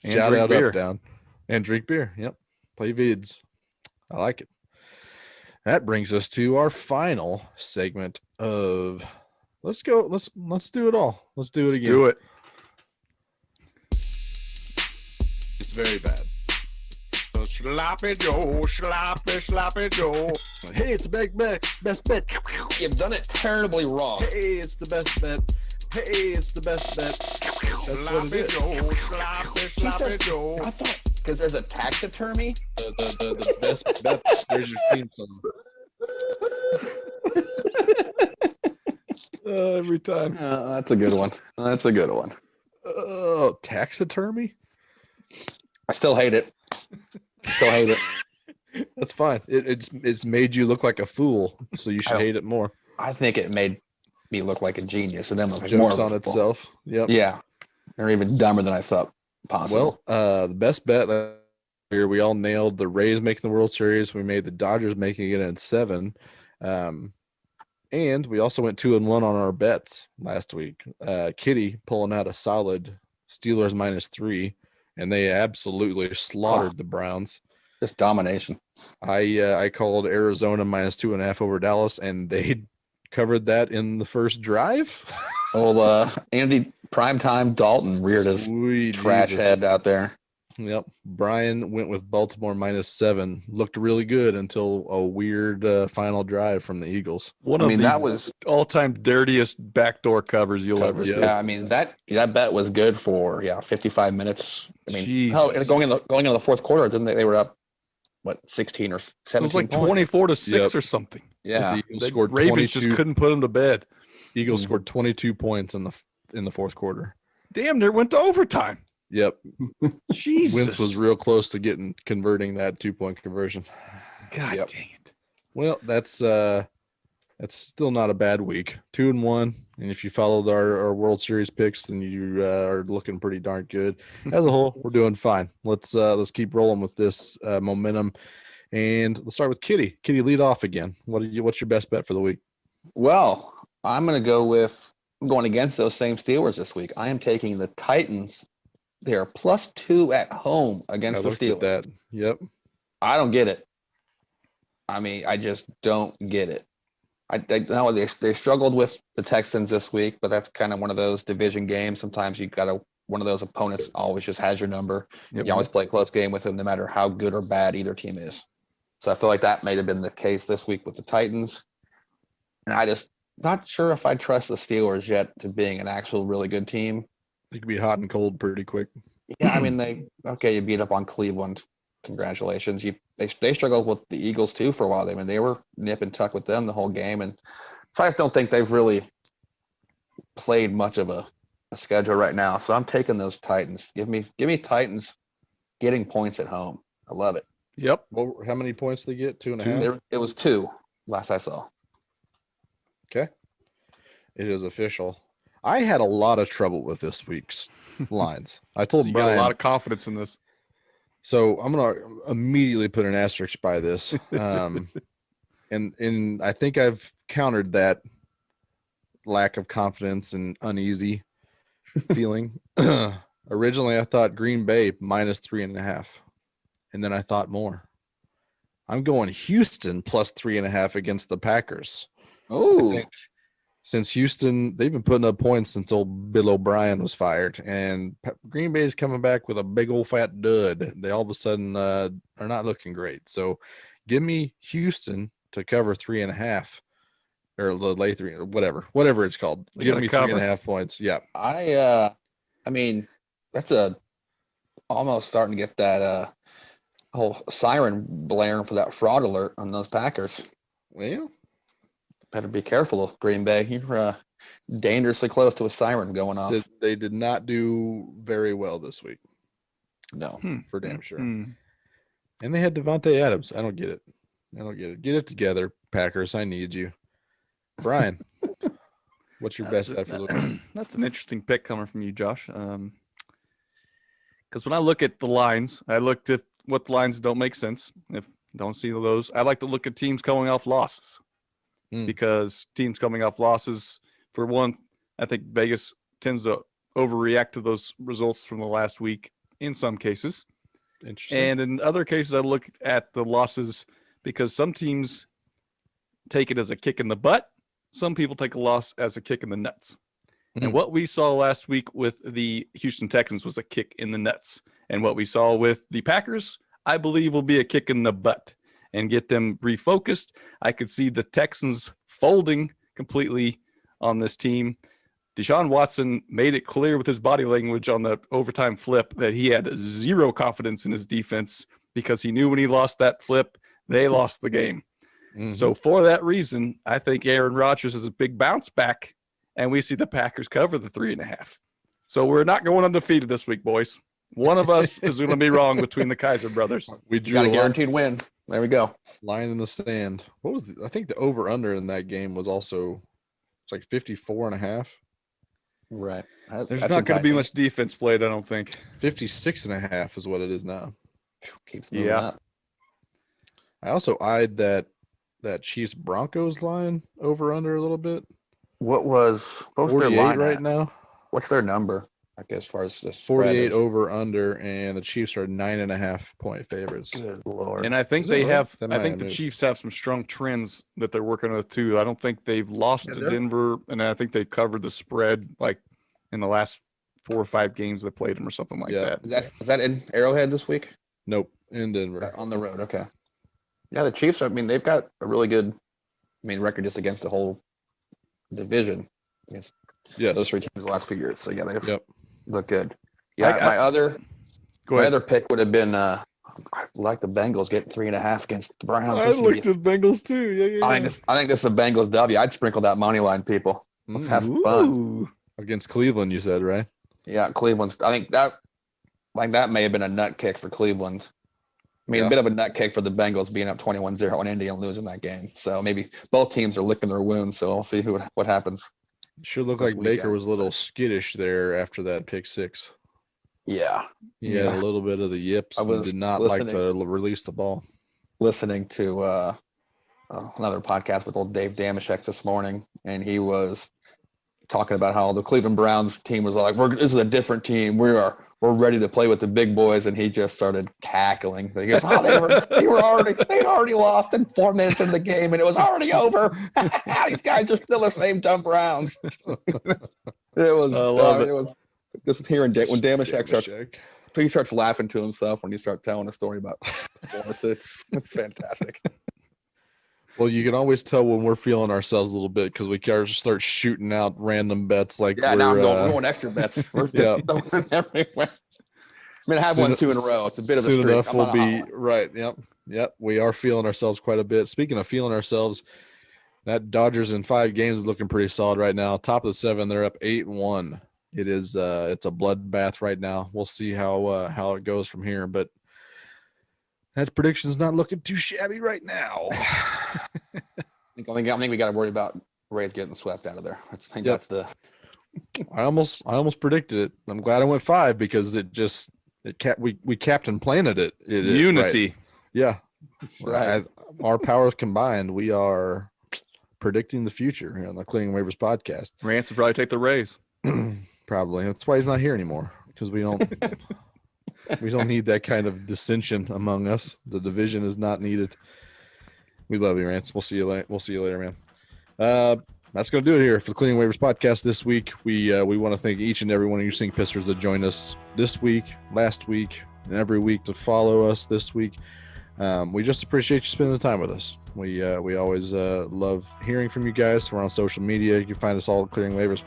And shout out beer. Up down and drink beer. Yep, play vids. I like it. That brings us to our final segment of let's do it all. Let's do it again. Do it. It's very bad. Sloppy Joe, sloppy Joe. Hey, it's the best bet. You've done it terribly wrong. Hey, it's the best bet. Hey, it's the best bet. That's what it is. Joe, sloppy Joe. I thought because there's a taxidermy. The best bet. There's your theme song. Every time. That's a good one. That's a good one. Oh, taxidermy? I still hate it. Still hate it. That's fine. It's made you look like a fool, so you should hate it more. I think it made me look like a genius, and then look Jokes more on itself. Yep. Yeah, they're even dumber than I thought possible. Well, the best bet here, we all nailed the Rays making the World Series. We made the Dodgers making it in 7. And we also went 2-1 on our bets last week. Kitty pulling out a solid Steelers -3, and they absolutely slaughtered the Browns. Just domination. I called Arizona -2.5 over Dallas, and they covered that in the first drive. Old Andy Primetime Dalton reared his trash head out there. Yep. Brian went with Baltimore -7. Looked really good until a weird final drive from the Eagles. That was all-time dirtiest backdoor covers you'll ever see. Yeah, I mean that bet was good for 55 minutes. I mean, Jesus. going into the fourth quarter, didn't they were up 16 or 17? It was like 24-6 or something. Yeah, the Eagles scored Ravens 22. just couldn't put them to bed. Eagles scored 22 points in the fourth quarter. Damn, they went to overtime. Yep. Jesus. Wentz was real close to converting that 2-point conversion. God dang it. Well, that's That's still not a bad week. 2-1, and if you followed our World Series picks, then you are looking pretty darn good. As a whole, we're doing fine. Let's keep rolling with this momentum, and let's start with Kitty. Kitty, lead off again. What's your best bet for the week? Well, I'm going to go with going against those same Steelers this week. I am taking the Titans. They are +2 at home against the looked at Steelers. that. Yep. I don't get it. I mean, I just don't get it. I know they struggled with the Texans this week, but that's kind of one of those division games. Sometimes you got one of those opponents always just has your number. Yep. You always play a close game with them, no matter how good or bad either team is. So I feel like that may have been the case this week with the Titans. And I just not sure if I trust the Steelers yet to being an actual really good team. They could be hot and cold pretty quick. Yeah, I mean you beat up on Cleveland. Congratulations. They struggled with the Eagles too for a while. They were nip and tuck with them the whole game, and so I don't think they've really played much of a schedule right now. So I'm taking those Titans. Give me Titans getting points at home. I love it. Yep. Well, how many points they get? 2.5. It was 2 last I saw. Okay. It is official. I had a lot of trouble with this week's lines. I told So you Brian got a lot of confidence in this. So I'm gonna immediately put an asterisk by this, and I think I've countered that lack of confidence and uneasy feeling. Originally, I thought Green Bay -3.5, and then I thought more. I'm going Houston +3.5 against the Packers. Oh, Since Houston, they've been putting up points since old Bill O'Brien was fired, and Green Bay is coming back with a big old fat dud. They all of a sudden are not looking great. So give me Houston to cover 3.5 or the lay 3, or whatever it's called. They Give gotta me cover. 3.5 points. Yeah. I mean, that's almost starting to get that whole siren blaring for that fraud alert on those Packers. Well, Better be careful, Green Bay. You're dangerously close to a siren going off. they did not do very well this week, No. for damn sure. Hmm. And they had Devontae Adams. I don't get it. Get it together, Packers. I need you. Brian, what's your best bet for the week? That's an interesting pick coming from you, Josh. Because when I look at the lines, I looked at what lines don't make sense. If don't see those, I like to look at teams coming off losses. Because teams coming off losses, for one, I think Vegas tends to overreact to those results from the last week in some cases. Interesting. And in other cases, I look at the losses because some teams take it as a kick in the butt. Some people take a loss as a kick in the nuts. And what we saw last week with the Houston Texans was a kick in the nuts. And what we saw with the Packers, I believe, will be a kick in the butt and get them refocused. I could see the Texans folding completely on this team. Deshaun Watson made it clear with his body language on the overtime flip that he had zero confidence in his defense because he knew when he lost that flip, they lost the game. So for that reason, I think Aaron Rodgers is a big bounce back, and we see the Packers cover the 3.5. So we're not going undefeated this week, boys. One of us is going to be wrong between the Kaiser brothers. We You drew got a a guaranteed win. There we go. line in the sand. What was I think the over under in that game was also it's like 54.5. Right. There's not going to be much defense played, I don't think. 56.5 is what it is now. Keeps moving Yeah. up. I also eyed that Chiefs Broncos line over under a little bit. What was their 48 line right at? now. What's their number? I guess as far as the 48 spread is? over under, and the Chiefs are 9.5 point favorites. Good Lord. And I think Is that they right? have. That I might think have the moved. Chiefs have some strong trends that they're working with too. I don't think they've lost Yeah, to they're- Denver, and I think they've covered the spread like in the last 4 or 5 games they played them or something like Yeah. that. Is that in Arrowhead this week? Nope, in Denver. On the road, okay. Yeah, the Chiefs, I mean, they've got a really good, record just against the whole division. Against Yes. those 3 teams the last few years. So, yeah, they've Yep. looked good. Yeah, I- my other Go ahead. other pick would have been, I like the Bengals getting 3.5 against the Browns. I This would looked be- at Bengals too. Yeah. I think this is a Bengals W. I'd sprinkle that money line, people. Let's have some fun. Ooh. Against Cleveland, you said, right? Yeah, Cleveland's. I think that may have been a nut kick for Cleveland. I mean, Yeah. a bit of a nut kick for the Bengals being up 21-0 on Indy and losing that game. So maybe both teams are licking their wounds. So we'll see what happens. Sure looked this like Baker weekend, was a little skittish there after that pick six. Yeah. He had a little bit of the yips I and was did not like listening- to release the ball. Listening to another podcast with old Dave Damashek this morning, and he was talking about how the Cleveland Browns team was like, this is a different team. We're ready to play with the big boys, and he just started cackling. He goes, they'd already lost in 4 minutes in the game, and it was already over. These guys are still the same dumb Browns. It was just hearing when Damashek starts laughing to himself when you start telling a story about sports. It's fantastic. Well, you can always tell when we're feeling ourselves a little bit because we start shooting out random bets like Yeah, now I'm going extra bets. We're just throwing everywhere. I mean, I have won 2 in a row. It's a bit of a streak. Soon enough, we'll be right. Yep. We are feeling ourselves quite a bit. Speaking of feeling ourselves, that Dodgers in 5 games is looking pretty solid right now. Top of the 7, they're up 8-1. It is it's a bloodbath right now. We'll see how it goes from here, but that prediction's not looking too shabby right now. I think we got to worry about Rays getting swept out of there. That's the. I almost predicted it. I'm glad I went 5 because we Captain Planet it. Unity. Right. Yeah. That's right. Our powers combined, we are predicting the future here on the Clearing Waivers podcast. Rance would probably take the Rays. Probably. That's why he's not here anymore, because we don't need that kind of dissension among us. The division is not needed. We love you, Rance. We'll see you later, man. That's going to do it here for the Clearing Waivers podcast this week. We want to thank each and every one of you Sink Pisters that joined us this week, last week, and every week to follow us this week. We just appreciate you spending the time with us. We always love hearing from you guys. We're on social media. You can find us all at Clearing Waivers.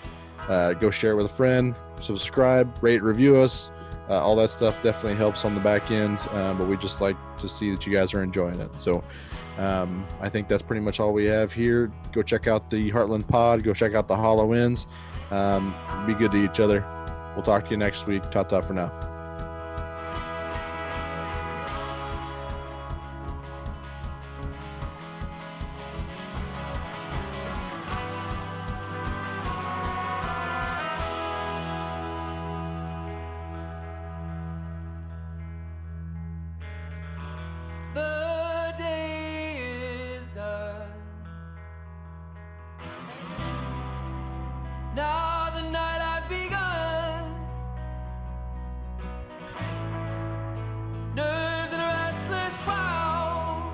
Go share it with a friend, subscribe, rate, review us. All that stuff definitely helps on the back end, but we just like to see that you guys are enjoying it. So I think that's pretty much all we have here. Go check out the Heartland Pod. Go check out the Hollow Ends. Be good to each other. We'll talk to you next week. Ta-ta for now. The day is done. Now the night has begun. Nerves in a restless crowd.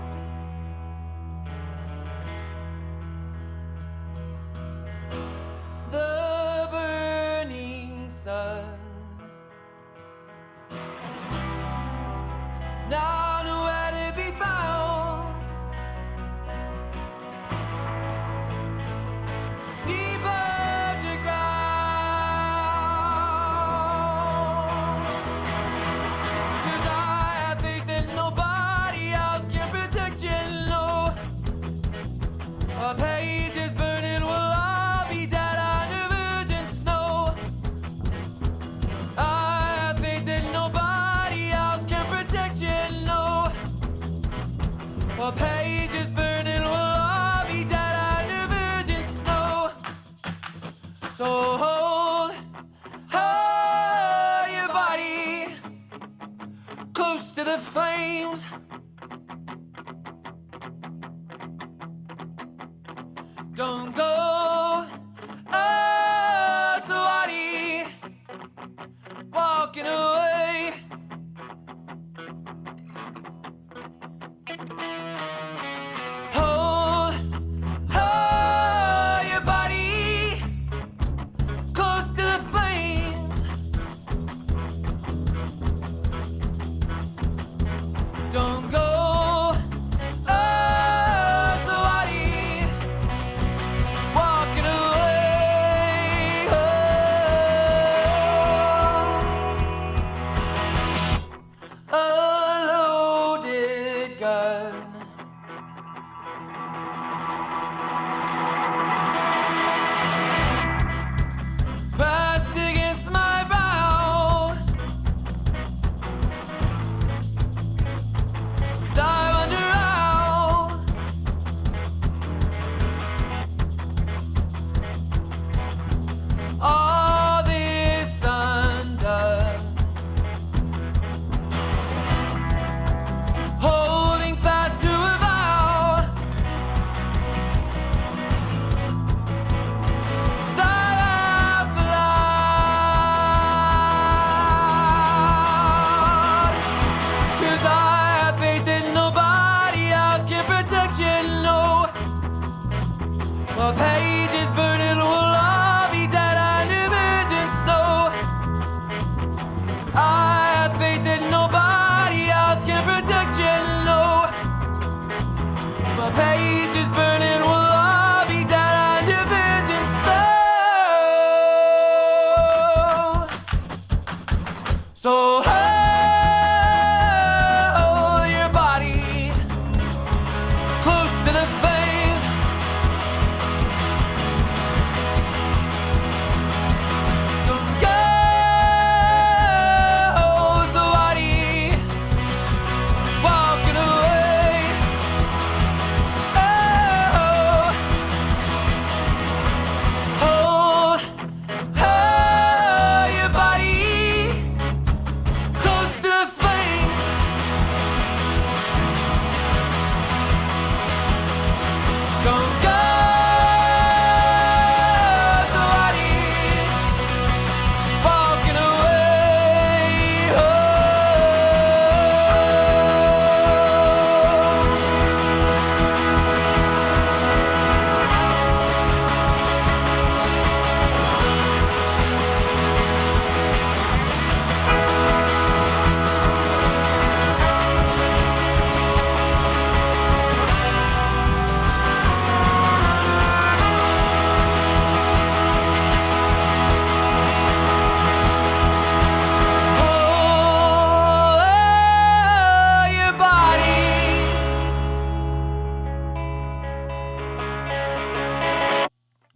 The burning sun. Now nowhere to be found. Deeper to ground. 'Cause I have faith that nobody else can protect you, no. A page is burning, we'll all be dead under virgin snow. I have faith that nobody else can protect you, no. A page is burning, we'll all be dead under virgin snow. So hold your body close to the flames. Don't go so hardy, walking away. Hold your body close to the flames. Don't go so hardy,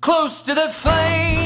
close to the flame.